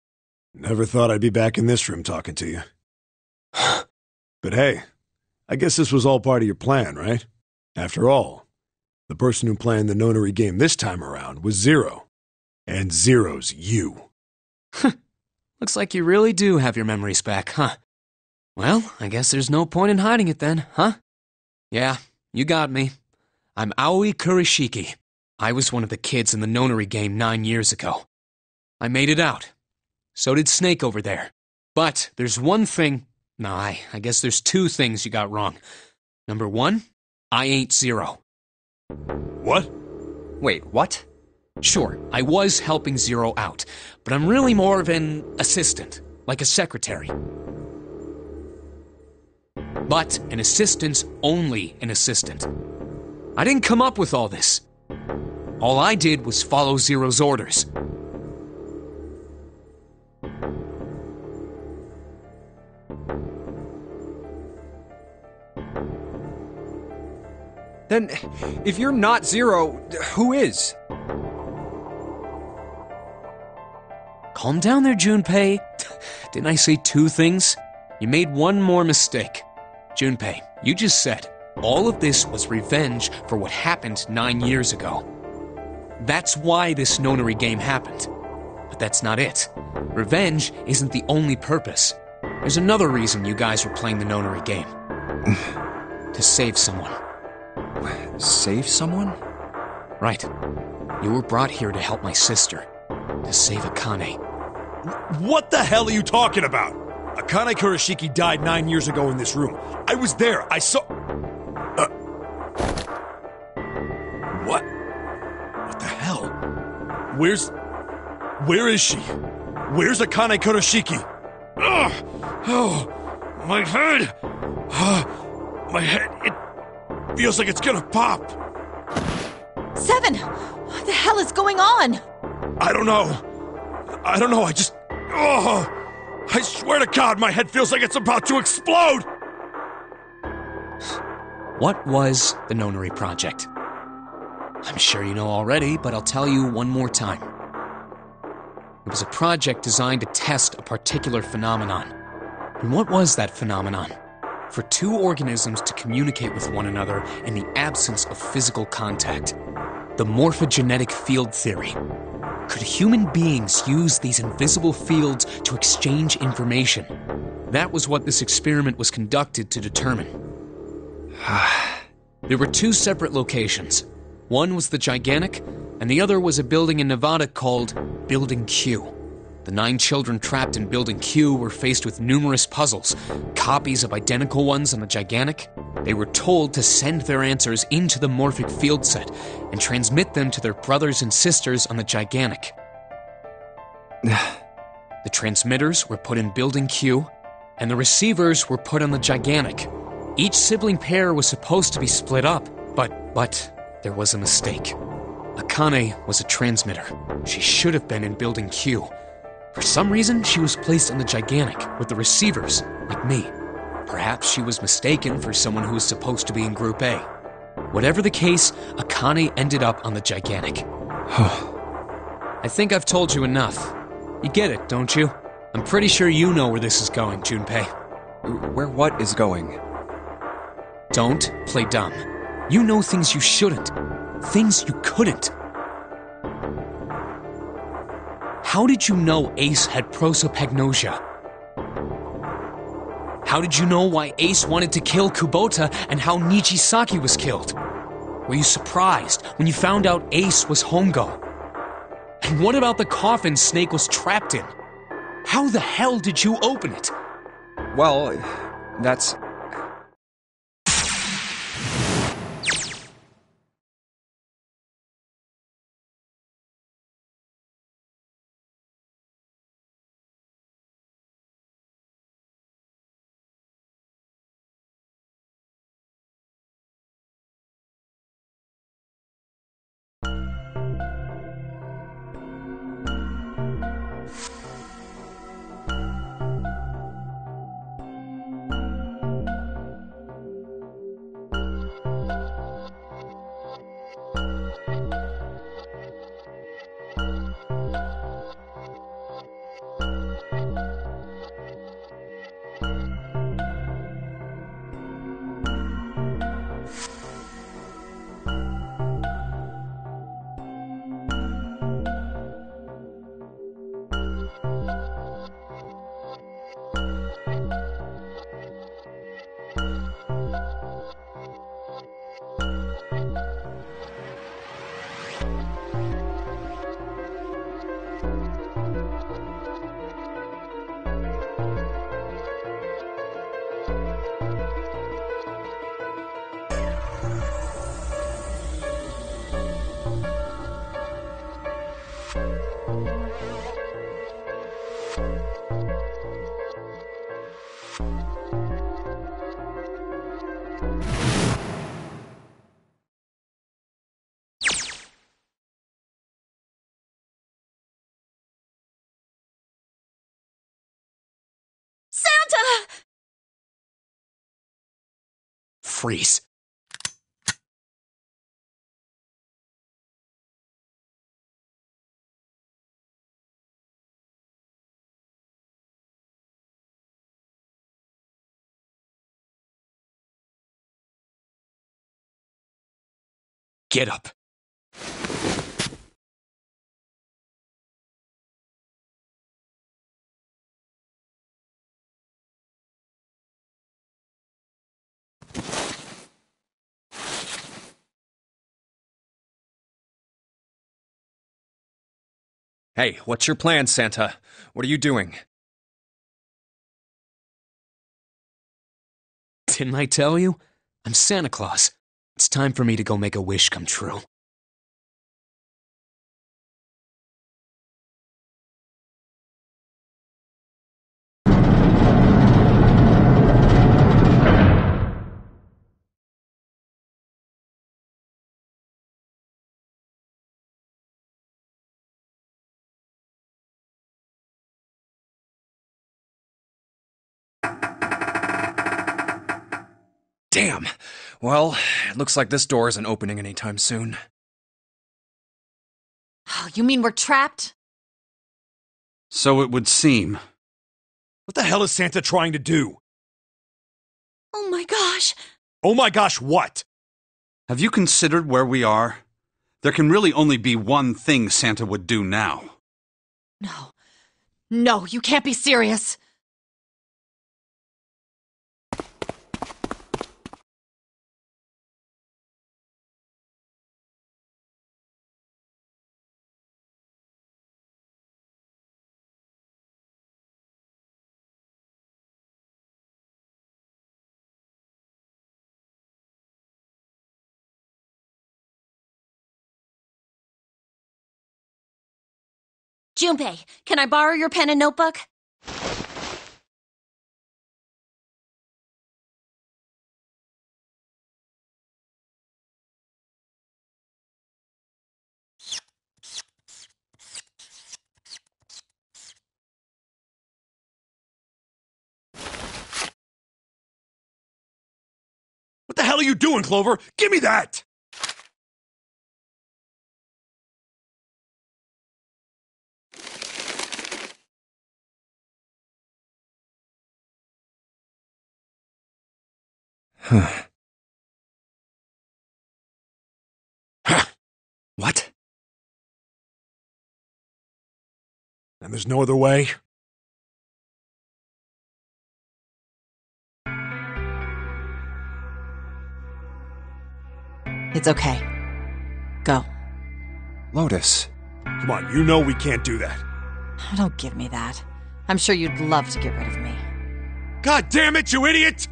Never thought I'd be back in this room talking to you. But hey, I guess this was all part of your plan, right? After all, the person who planned the nonary game this time around was Zero. And Zero's you. Looks like you really do have your memories back, huh? Well, I guess there's no point in hiding it then, huh? Yeah, you got me. I'm Aoi Kurashiki. I was one of the kids in the nonary game 9 years ago. I made it out. So did Snake over there. But there's one thing... No, I guess there's 2 things you got wrong. Number 1, I ain't Zero. What? Wait, what? Sure, I was helping Zero out, but I'm really more of an assistant, like a secretary. But an assistant's only an assistant. I didn't come up with all this. All I did was follow Zero's orders. Then, if you're not Zero, who is? Calm down there, Junpei. Didn't I say 2 things? You made one more mistake. Junpei, you just said all of this was revenge for what happened 9 years ago. That's why this nonary game happened. But that's not it. Revenge isn't the only purpose. There's another reason you guys were playing the nonary game. To save someone. Save someone? Right. You were brought here to help my sister. To save Akane. What the hell are you talking about? Akane Kurashiki died 9 years ago in this room. I was there. I saw... What? What the hell? Where is she? Where's Akane Kurashiki? Ugh! Oh, my head! My head, it feels like it's gonna pop. 7! What the hell is going on? I don't know. I just... Oh! I swear to God, my head feels like it's about to explode! What was the Nonary Project? I'm sure you know already, but I'll tell you one more time. It was a project designed to test a particular phenomenon. And what was that phenomenon? For two organisms to communicate with one another in the absence of physical contact. The morphogenetic field theory. Could human beings use these invisible fields to exchange information? That was what this experiment was conducted to determine. There were two separate locations. One was the Gigantic, and the other was a building in Nevada called Building Q. The 9 children trapped in Building Q were faced with numerous puzzles, copies of identical ones on the Gigantic. They were told to send their answers into the morphic field set and transmit them to their brothers and sisters on the Gigantic. The transmitters were put in Building Q, and the receivers were put on the Gigantic. Each sibling pair was supposed to be split up, but there was a mistake. Akane was a transmitter. She should have been in Building Q. For some reason, she was placed on the Gigantic with the receivers, like me. Perhaps she was mistaken for someone who was supposed to be in Group A. Whatever the case, Akane ended up on the Gigantic. I think I've told you enough. You get it, don't you? I'm pretty sure you know where this is going, Junpei. Where what is going? Don't play dumb. You know things you shouldn't. Things you couldn't. How did you know Ace had prosopagnosia? How did you know why Ace wanted to kill Kubota and how Nijisaki was killed? Were you surprised when you found out Ace was Hongo? And what about the coffin Snake was trapped in? How the hell did you open it? Well, that's... Santa! Freeze. Get up. Hey, what's your plan, Santa? What are you doing? Didn't I tell you? I'm Santa Claus. It's time for me to go make a wish come true. Damn. Well, it looks like this door isn't opening anytime soon. Oh, you mean we're trapped? So it would seem. What the hell is Santa trying to do? Oh my gosh! Oh my gosh, what? Have you considered where we are? There can really only be one thing Santa would do now. No. No, you can't be serious. Junpei, can I borrow your pen and notebook? What the hell are you doing, Clover? Give me that! What? And there's no other way? It's okay. Go. Lotus. Come on, you know we can't do that. Don't give me that. I'm sure you'd love to get rid of me. God damn it, you idiot!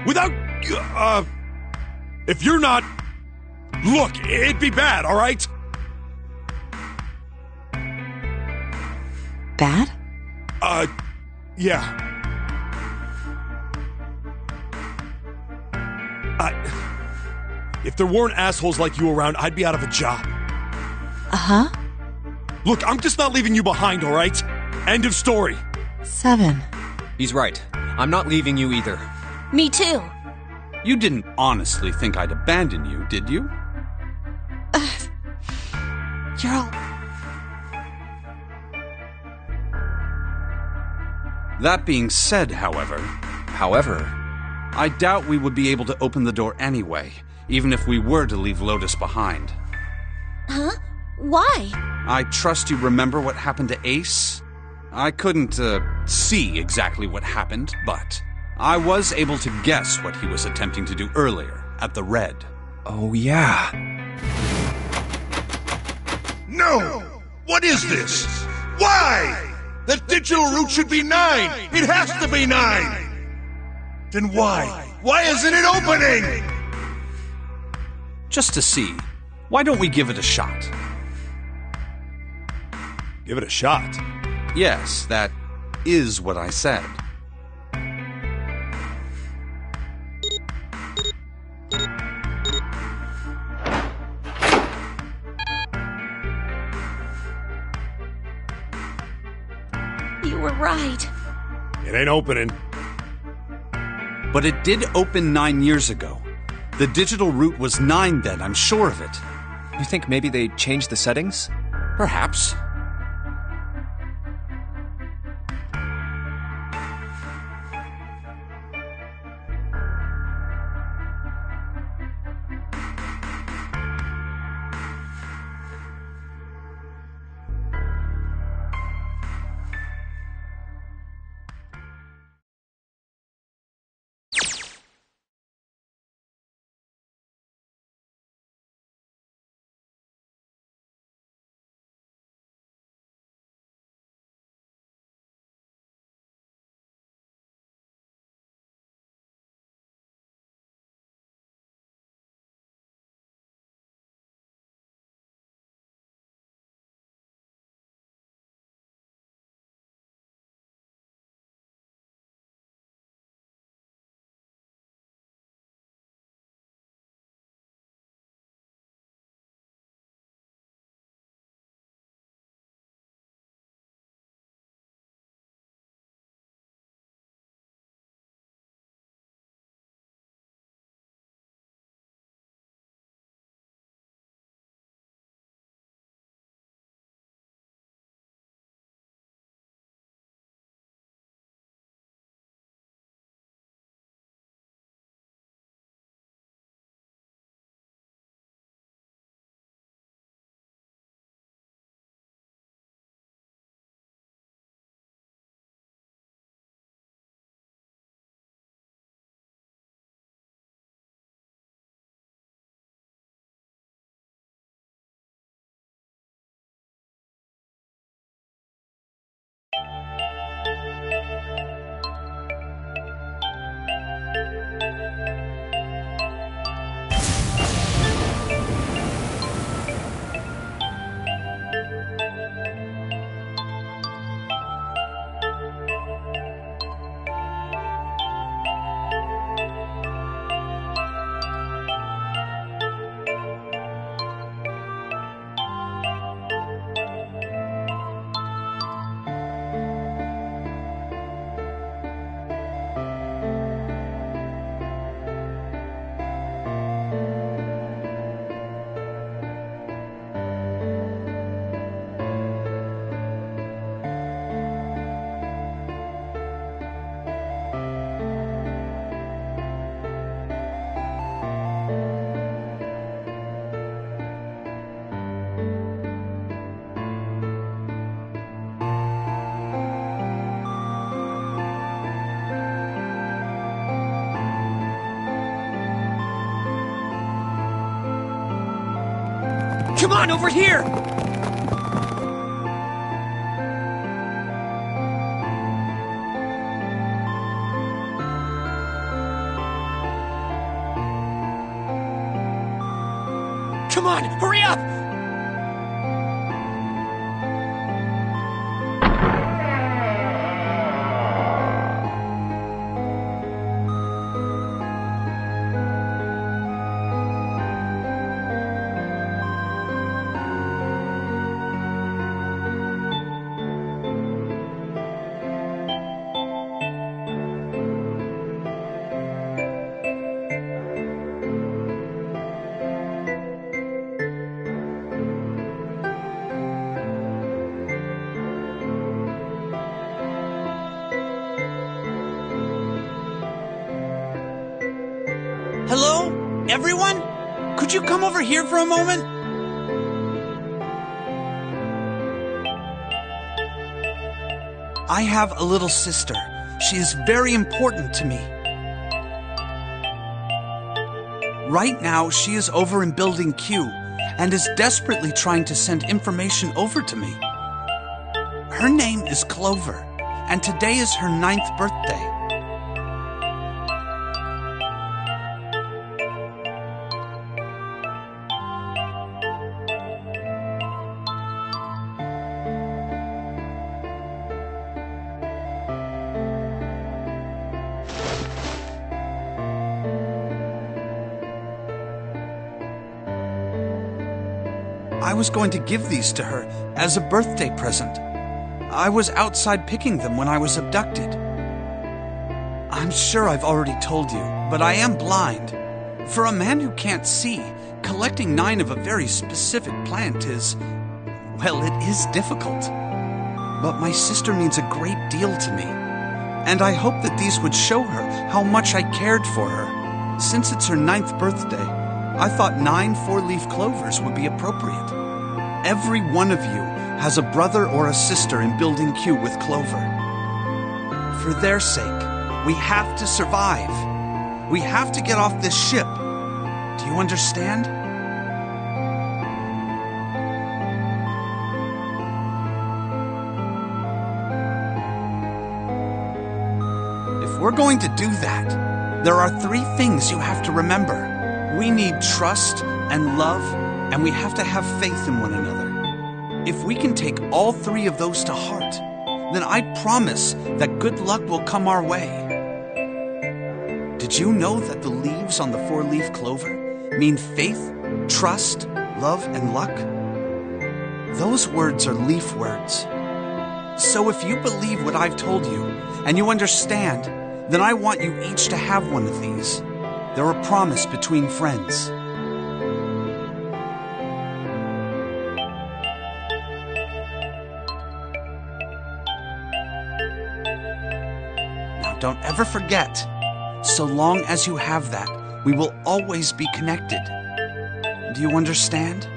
Without, if you're not... Look, it'd be bad, alright? Bad? Yeah. If there weren't assholes like you around, I'd be out of a job. Uh-huh. Look, I'm just not leaving you behind, alright? End of story. 7. He's right. I'm not leaving you either. Me too. You didn't honestly think I'd abandon you, did you? You're all... That being said, however, I doubt we would be able to open the door anyway, even if we were to leave Lotus behind. Huh? Why? I trust you remember what happened to Ace? I couldn't, see exactly what happened, but I was able to guess what he was attempting to do earlier, at the Red. Oh, yeah. No! What is this? Why? The digital route should be 9! It has to be 9! Then why? Why isn't it opening? Just to see. Why don't we give it a shot? Give it a shot. Yes, that is what I said. You were right. It ain't opening. But it did open 9 years ago. The digital route was 9 then, I'm sure of it. You think maybe they changed the settings? Perhaps. Come on, over here! Come on, hurry up! Hello? Everyone? Could you come over here for a moment? I have a little sister. She is very important to me. Right now, she is over in Building Q and is desperately trying to send information over to me. Her name is Clover, and today is her 9th birthday. I was going to give these to her as a birthday present. I was outside picking them when I was abducted. I'm sure I've already told you, but I am blind. For a man who can't see, collecting 9 of a very specific plant is, well, it is difficult. But my sister means a great deal to me, and I hope that these would show her how much I cared for her. Since it's her 9th birthday, I thought 9 4-leaf clovers would be appropriate. Every one of you has a brother or a sister in Building Q with Clover. For their sake, we have to survive. We have to get off this ship. Do you understand? If we're going to do that, there are 3 things you have to remember. We need trust and love, and we have to have faith in one another. If we can take all 3 of those to heart, then I promise that good luck will come our way. Did you know that the leaves on the 4-leaf clover mean faith, trust, love, and luck? Those words are leaf words. So if you believe what I've told you, and you understand, then I want you each to have one of these. They're a promise between friends. Now don't ever forget, so long as you have that, we will always be connected. Do you understand?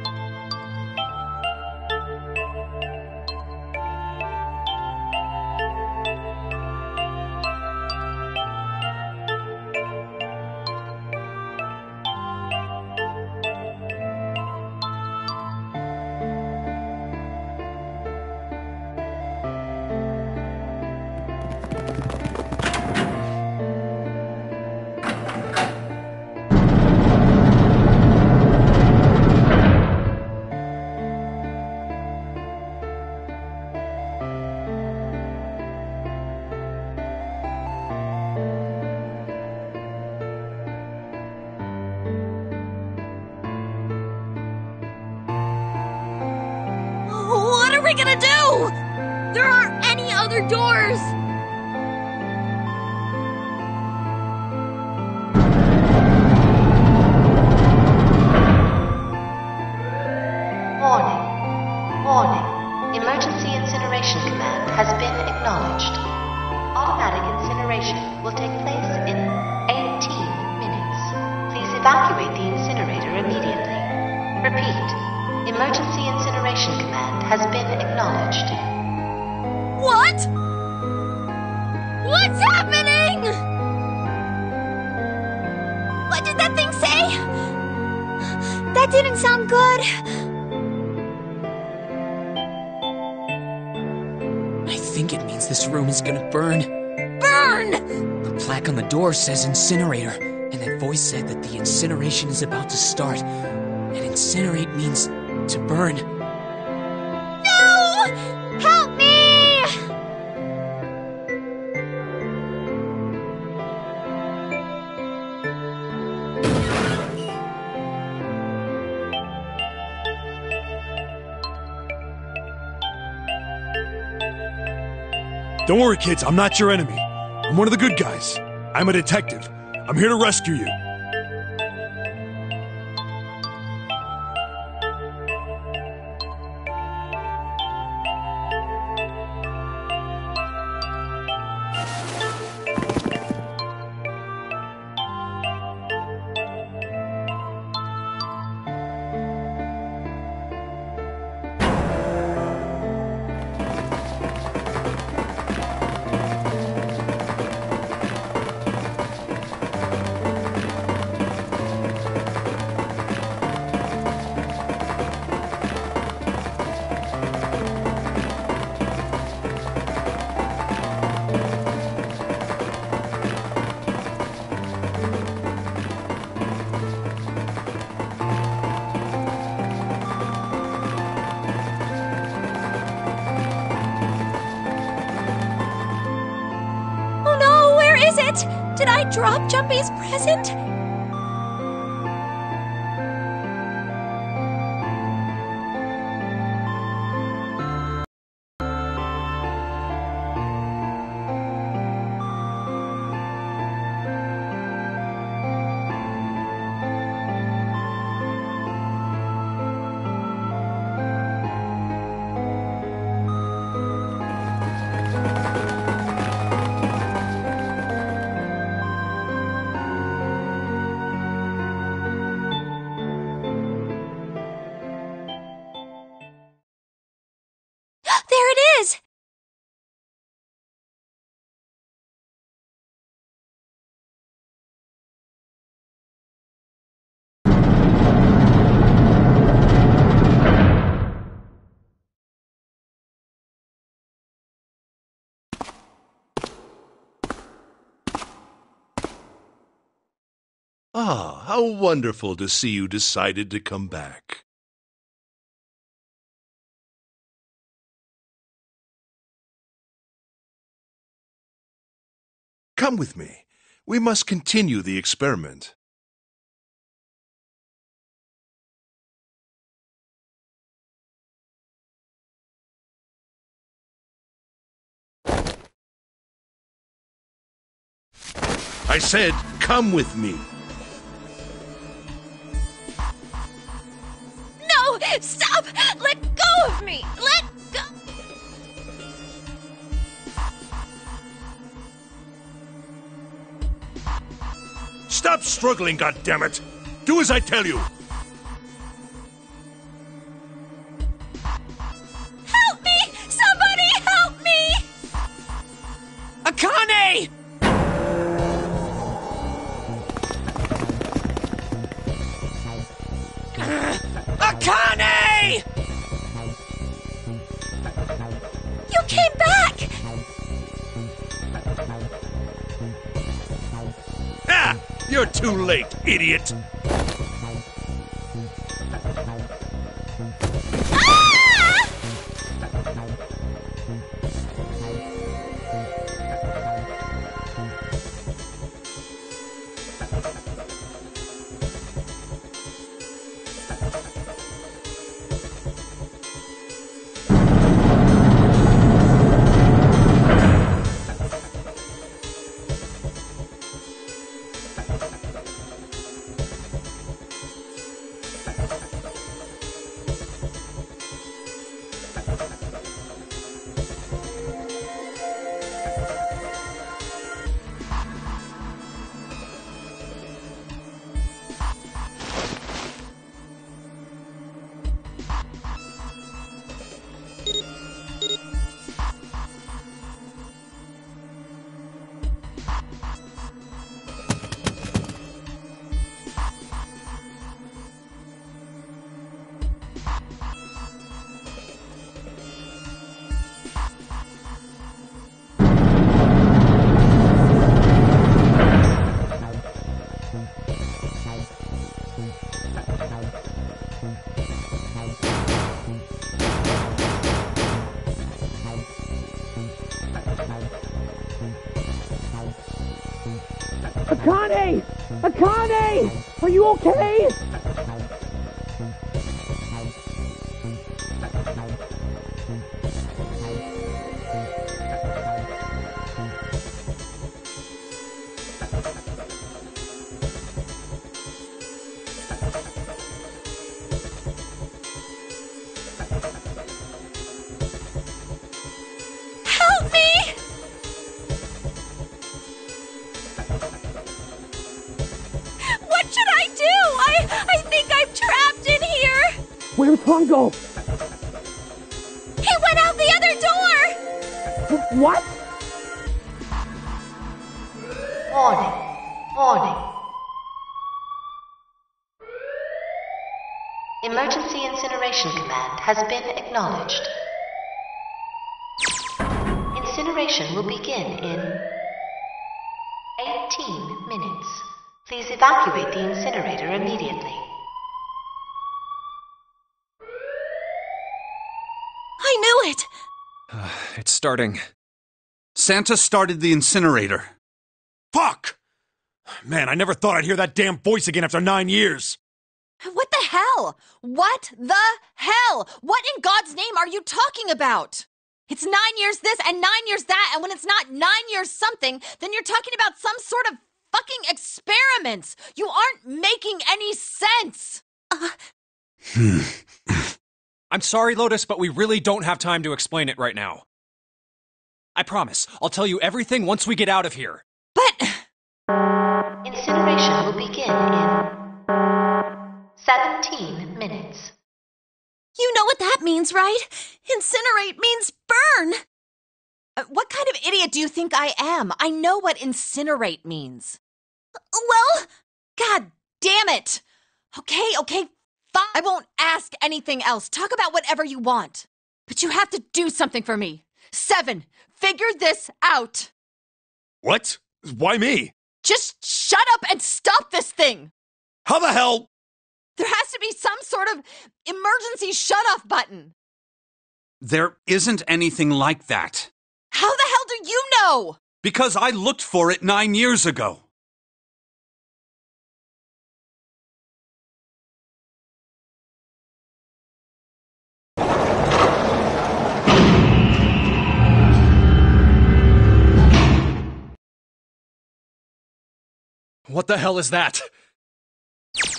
What are we gonna do? There aren't any other doors! Warning. Warning. Emergency incineration command has been acknowledged. Automatic incineration will take place in 18 minutes. Please evacuate the incinerator immediately. Repeat. Emergency incineration command has been acknowledged. What? What's happening? What did that thing say? That didn't sound good. means this room is gonna burn. Burn! The plaque on the door says incinerator, and that voice said that the incineration is about to start. And incinerate means to burn. No! Help me! Don't worry, kids, I'm not your enemy. I'm one of the good guys. I'm a detective. I'm here to rescue you. Did I drop Jumpy's present? There it is! Ah, how wonderful to see you decided to come back. Come with me. We must continue the experiment. I said, come with me. No! Stop! Let go of me! Let go! Stop struggling, goddammit! Do as I tell you! Help me! Somebody help me! Akane! Akane! You came back! Ah! You're too late, idiot! Ah! Akane! Akane! Are you okay? Help me! What should I do? I think I'm trapped in here. Where's Hongo? He went out the other door. What? Warning. Emergency incineration command has been acknowledged. Incineration will begin in 18 minutes. Please evacuate the incinerator immediately. I knew it. It's starting. Santa started the incinerator. Fuck! Man, I never thought I'd hear that damn voice again after 9 years. What the hell? What the hell? What in God's name are you talking about? It's 9 years this and 9 years that, and when it's not 9 years something, then you're talking about some sort of fucking experiments. You aren't making any sense. I'm sorry, Lotus, but we really don't have time to explain it right now. I promise, I'll tell you everything once we get out of here. But Incineration will begin in 17 minutes. You know what that means, right? Incinerate means burn. what kind of idiot do you think I am? I know what incinerate means. Well, God damn it! Okay, fine. I won't ask anything else. Talk about whatever you want. But you have to do something for me. 7, figure this out. What? Why me? Just shut up and stop this thing. How the hell? There has to be some sort of emergency shut-off button. There isn't anything like that. How the hell do you know? Because I looked for it 9 years ago. What the hell is that? what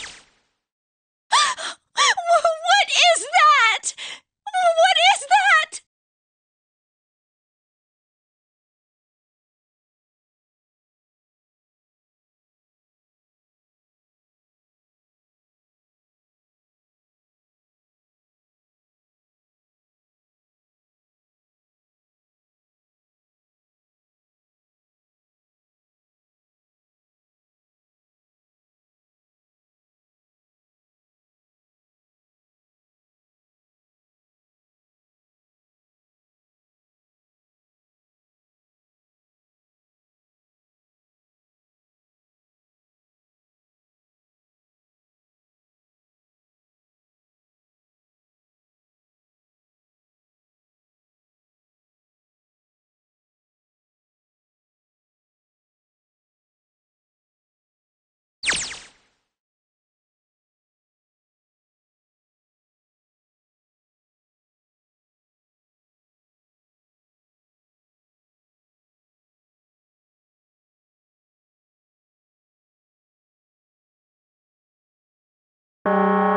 is that? What is that?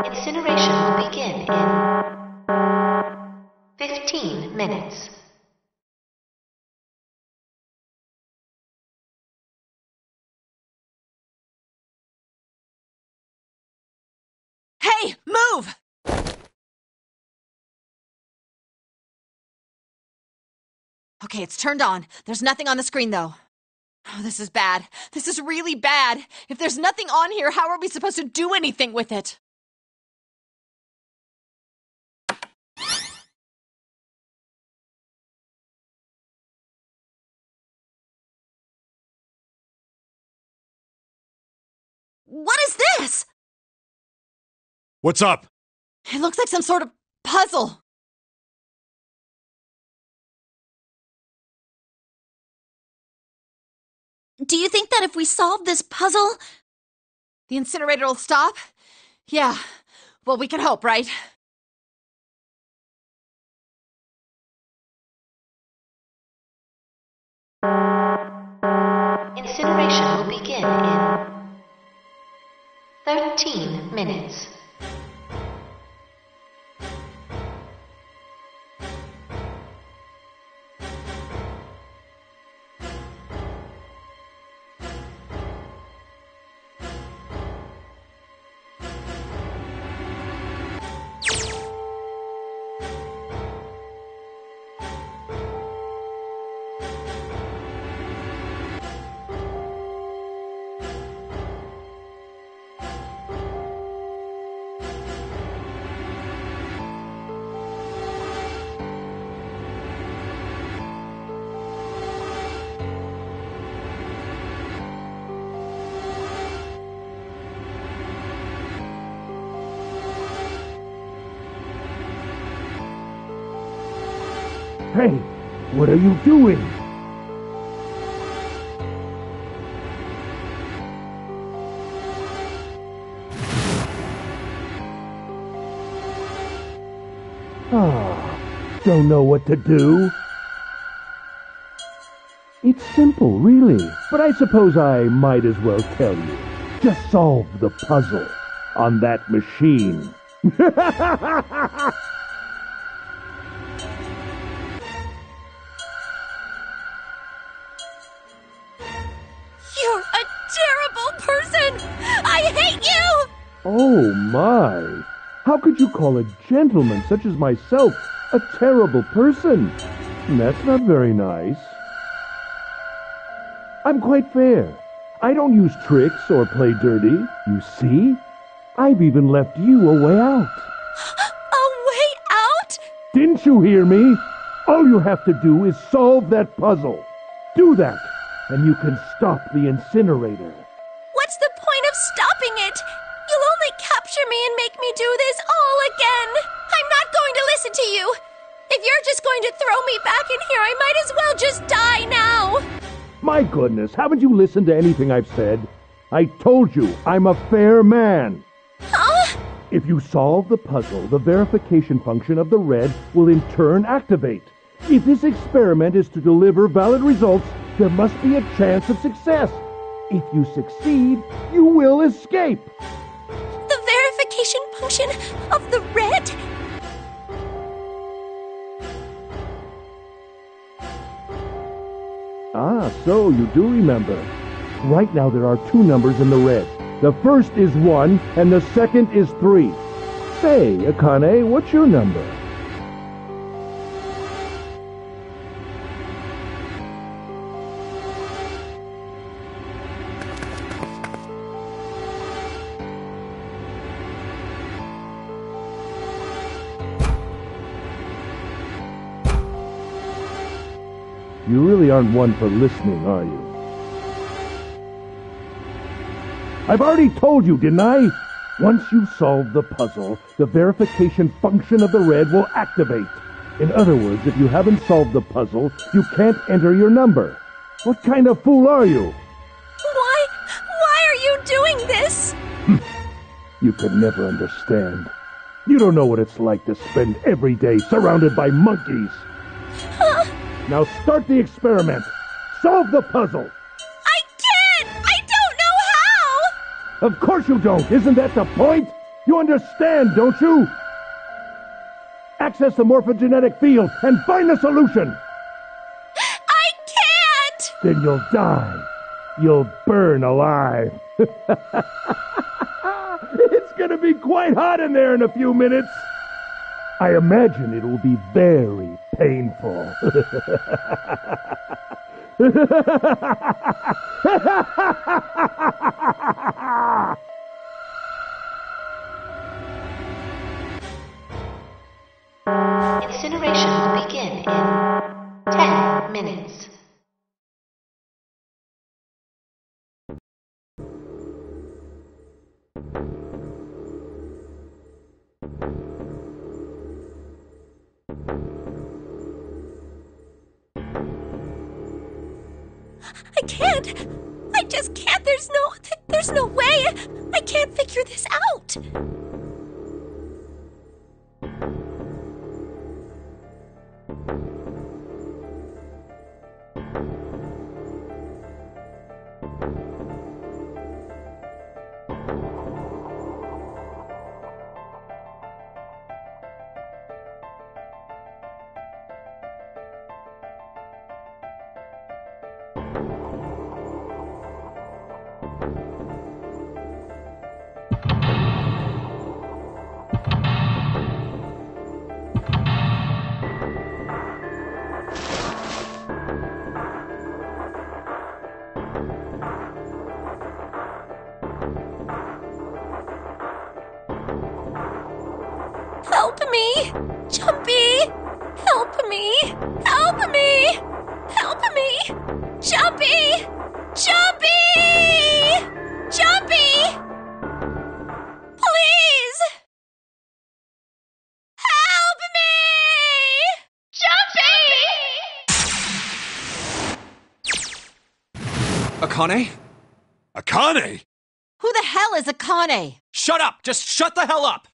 Incineration will begin in 15 minutes. Hey, move! Okay, it's turned on. There's nothing on the screen, though. Oh, this is bad. This is really bad. If there's nothing on here, how are we supposed to do anything with it? What is this? What's up? It looks like some sort of puzzle. Do you think that if we solve this puzzle... The incinerator will stop? Yeah. Well, we can hope, right? Incineration will begin in 13 minutes. Hey, what are you doing? Don't know what to do? It's simple, really. But I suppose I might as well tell you. Just solve the puzzle on that machine. You're a terrible person! I hate you! Oh my! How could you call a gentleman such as myself a terrible person? That's not very nice. I'm quite fair. I don't use tricks or play dirty. You see? I've even left you a way out. A way out? Didn't you hear me? All you have to do is solve that puzzle. Do that, and you can stop the incinerator. What's the point of stopping it? You'll only capture me and make me do this all again. I'm not going to listen to you. If you're just going to throw me back in here, I might as well just die now. My goodness, haven't you listened to anything I've said? I told you, I'm a fair man. Huh? If you solve the puzzle, the verification function of the red will in turn activate. If this experiment is to deliver valid results, there must be a chance of success. If you succeed, you will escape. The verification function of the red? Ah, so you do remember. Right now there are two numbers in the red. The first is 1, and the second is 3. Say, Akane, what's your number? You really aren't one for listening, are you? I've already told you, didn't I? Once you've solved the puzzle, the verification function of the red will activate. In other words, if you haven't solved the puzzle, you can't enter your number. What kind of fool are you? Why are you doing this? You could never understand. You don't know what it's like to spend every day surrounded by monkeys. Now start the experiment. Solve the puzzle. I can't! I don't know how! Of course you don't. Isn't that the point? You understand, don't you? Access the morphogenetic field and find the solution. I can't! Then you'll die. You'll burn alive. It's gonna be quite hot in there in a few minutes. I imagine it will be very painful. Incineration will begin in 10 minutes. I can't. I just can't. There's no way. I can't figure this out. Help me! Jumpy! Help me! Help me! Help me! Jumpy! Jumpy! Jumpy! Please! Help me! Jumpy! Akane? Akane? Who the hell is Akane? Shut up! Just shut the hell up!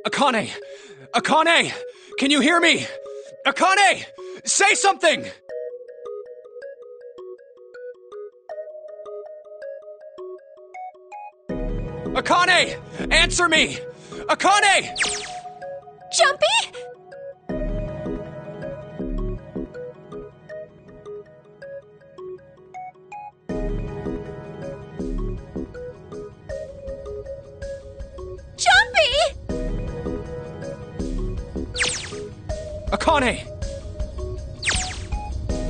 Akane! Akane! Can you hear me? Akane! Say something! Akane! Answer me! Akane! Jumpy? Jumpy! Akane!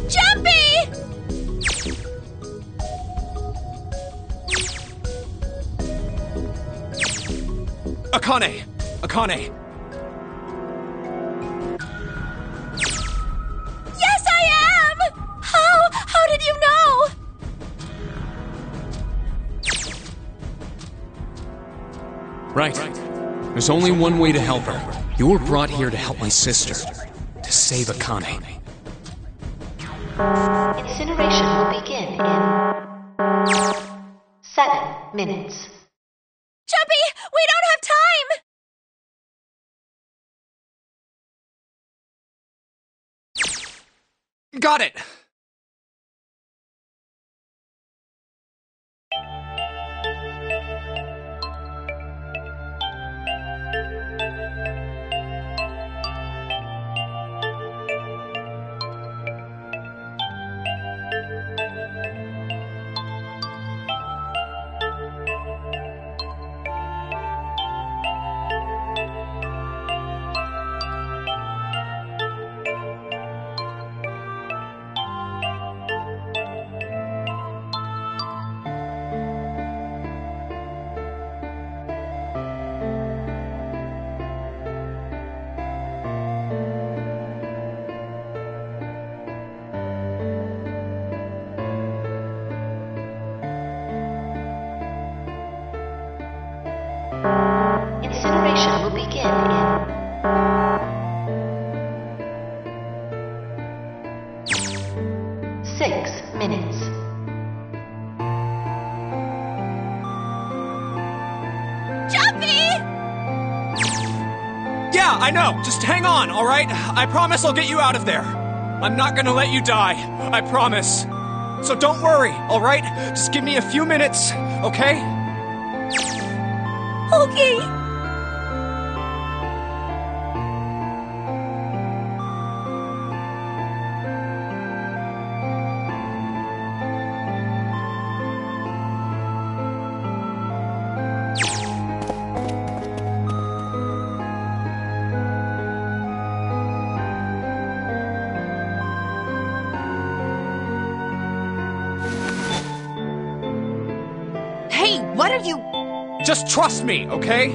Jumpy! Akane! Akane! Yes, I am! How did you know? Right. There's only one way to help her. You were brought here to help my sister. To save Akane. Incineration will begin in 7 minutes. Jumpy, we don't have time! Got it! Incineration will begin in 6 minutes. Jumpy! Yeah, I know. Just hang on, alright? I promise I'll get you out of there. I'm not gonna let you die. I promise. So don't worry, alright? Just give me a few minutes, okay? Okay. Hey, what are you... Just trust me, okay?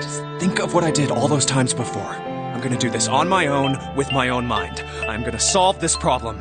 Just think of what I did all those times before. I'm gonna do this on my own, with my own mind. I'm gonna solve this problem.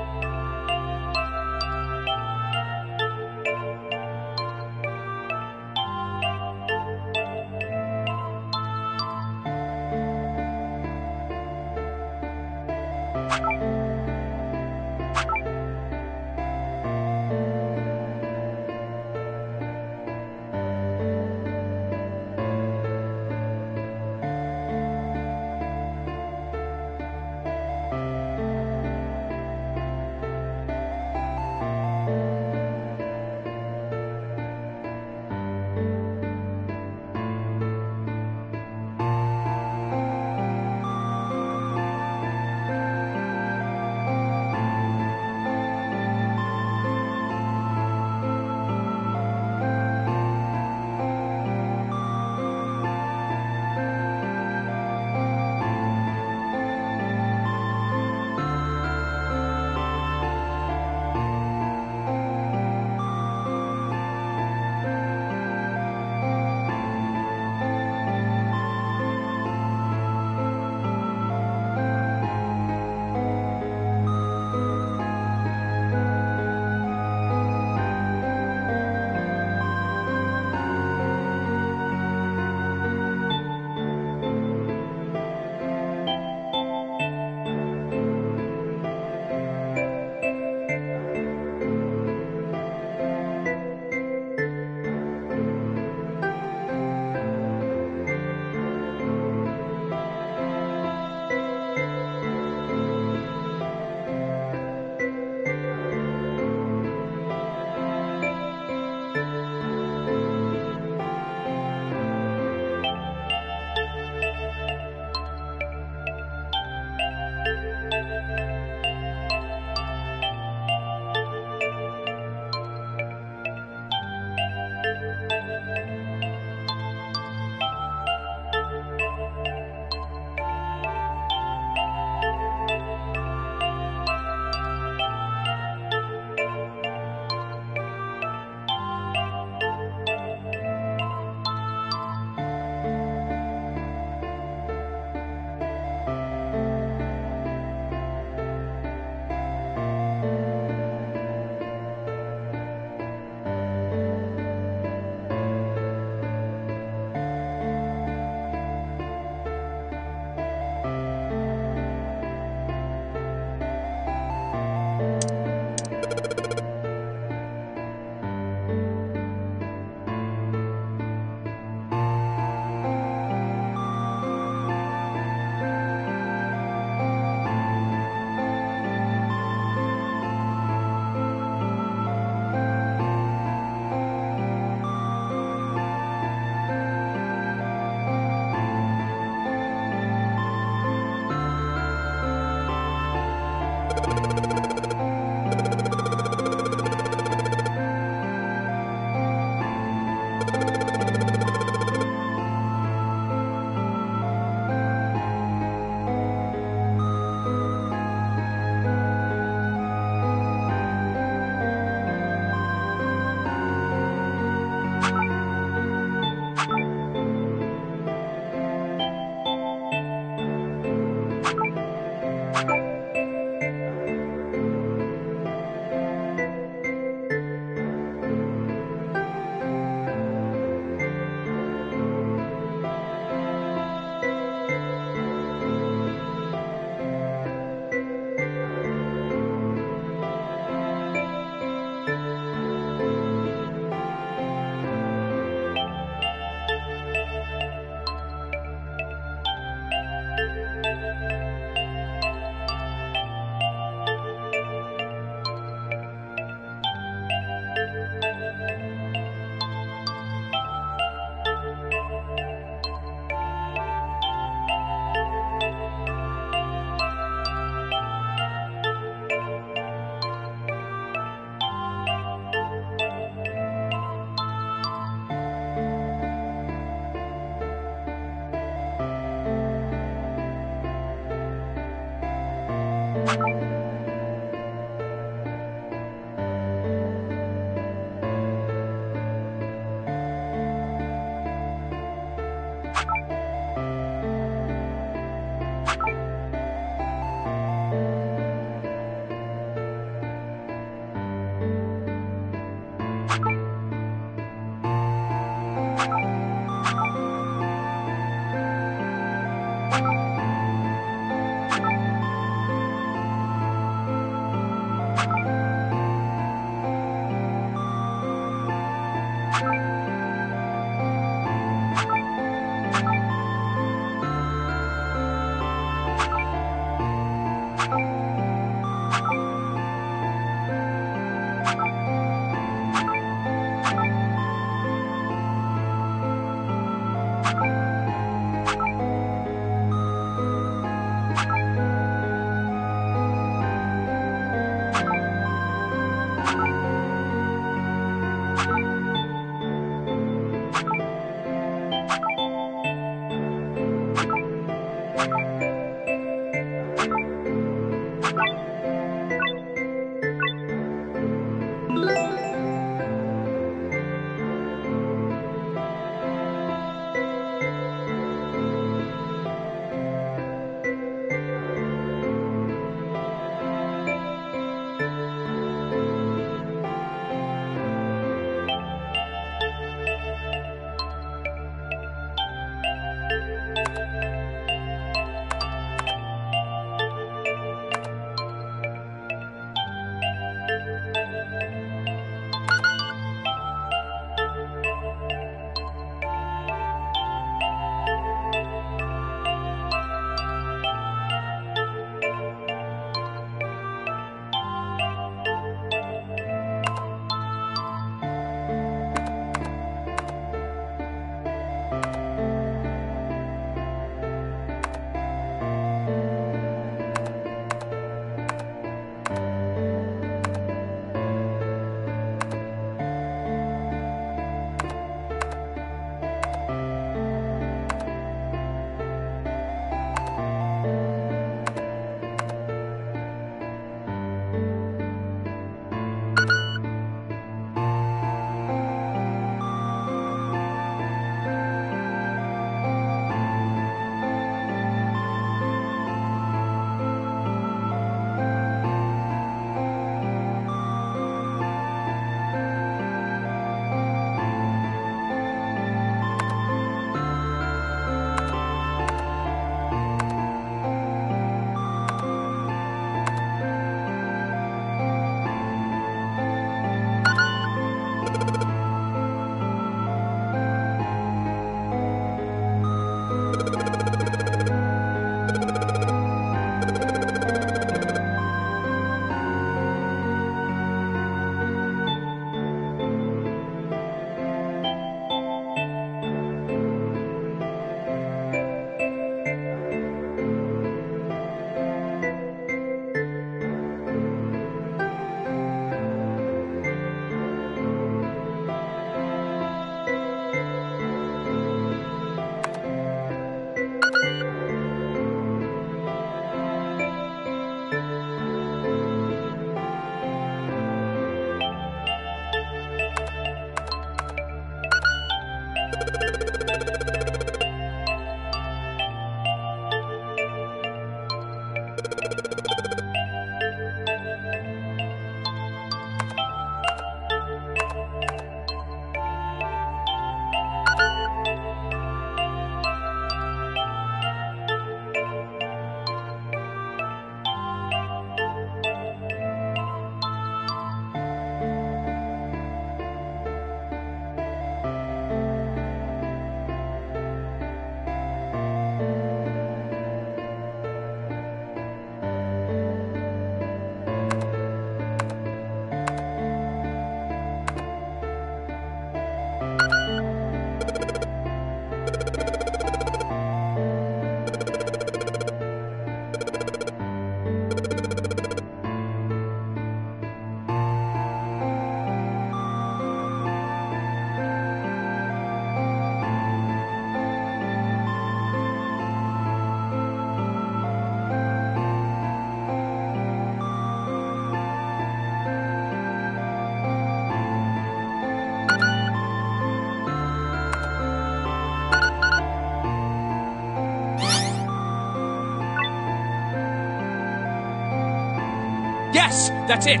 Yes, that's it!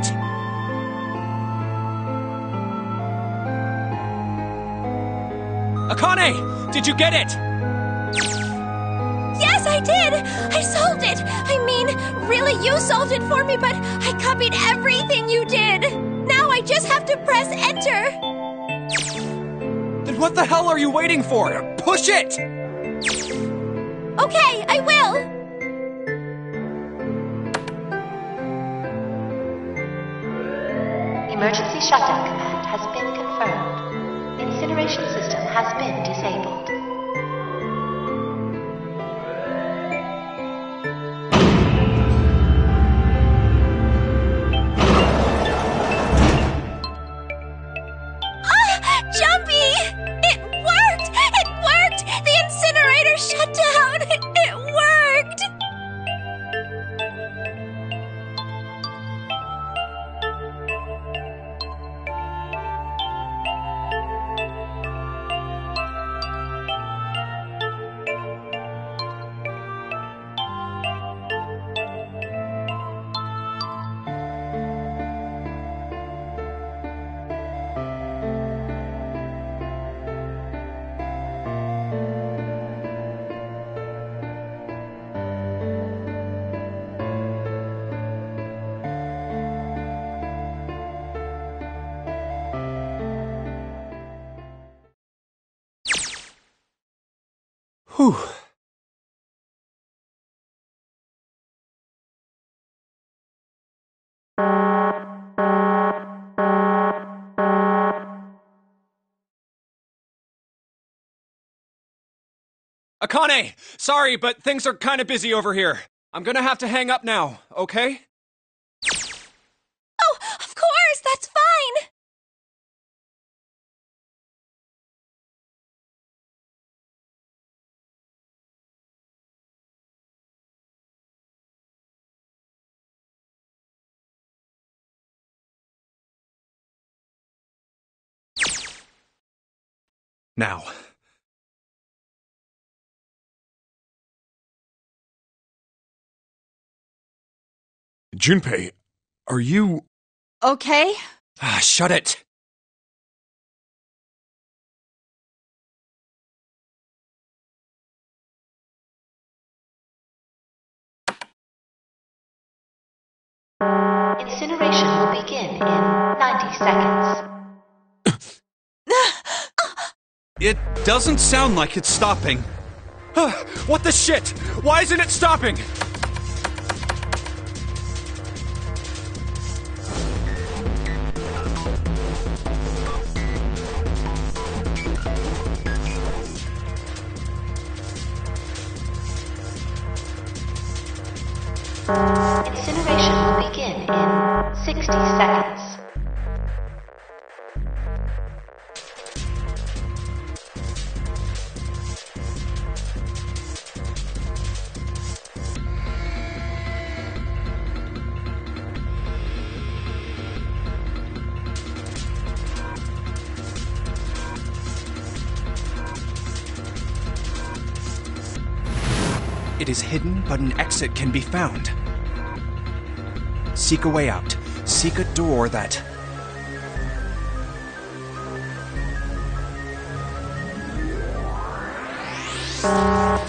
Akane, did you get it? Yes, I did! I solved it! I mean, really, you solved it for me, but I copied everything you did! Now I just have to press enter! Then what the hell are you waiting for? Push it! Okay, I will! Emergency shutdown command has been confirmed. Incineration system has been disabled. Jumpy! It worked! It worked! The incinerator shut down! It worked! Whew. Akane! Sorry, but things are kind of busy over here. I'm gonna have to hang up now, okay? Oh, of course! That's fine! Now. Junpei, are you... Okay? Shut it! Incineration will begin in 90 seconds. It doesn't sound like it's stopping. What the shit? Why isn't it stopping? Incineration will begin in 60 seconds. It is hidden, but an exit can be found. Seek a way out. Seek a door that...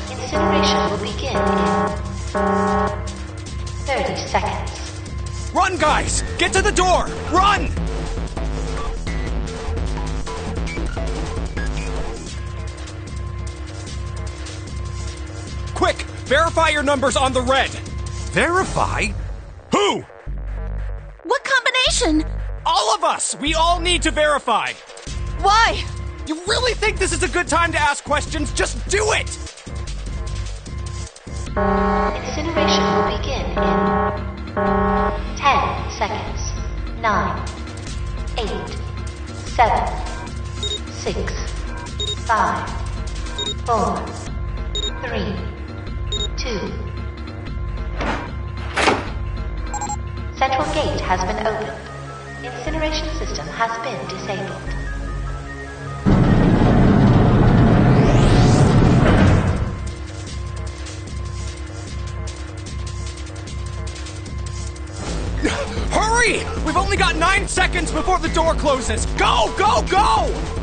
Incineration will begin in 30 seconds. Run, guys! Get to the door! Run! Quick! Verify your numbers on the red! Verify? Who? What combination? All of us! We all need to verify! Why? You really think this is a good time to ask questions? Just do it! Incineration will begin in 10 seconds. 9, 8, 7, 6, 5, 4, 3, 2. Central gate has been opened. Incineration system has been disabled. Hurry! We've only got 9 seconds before the door closes! Go, go, go!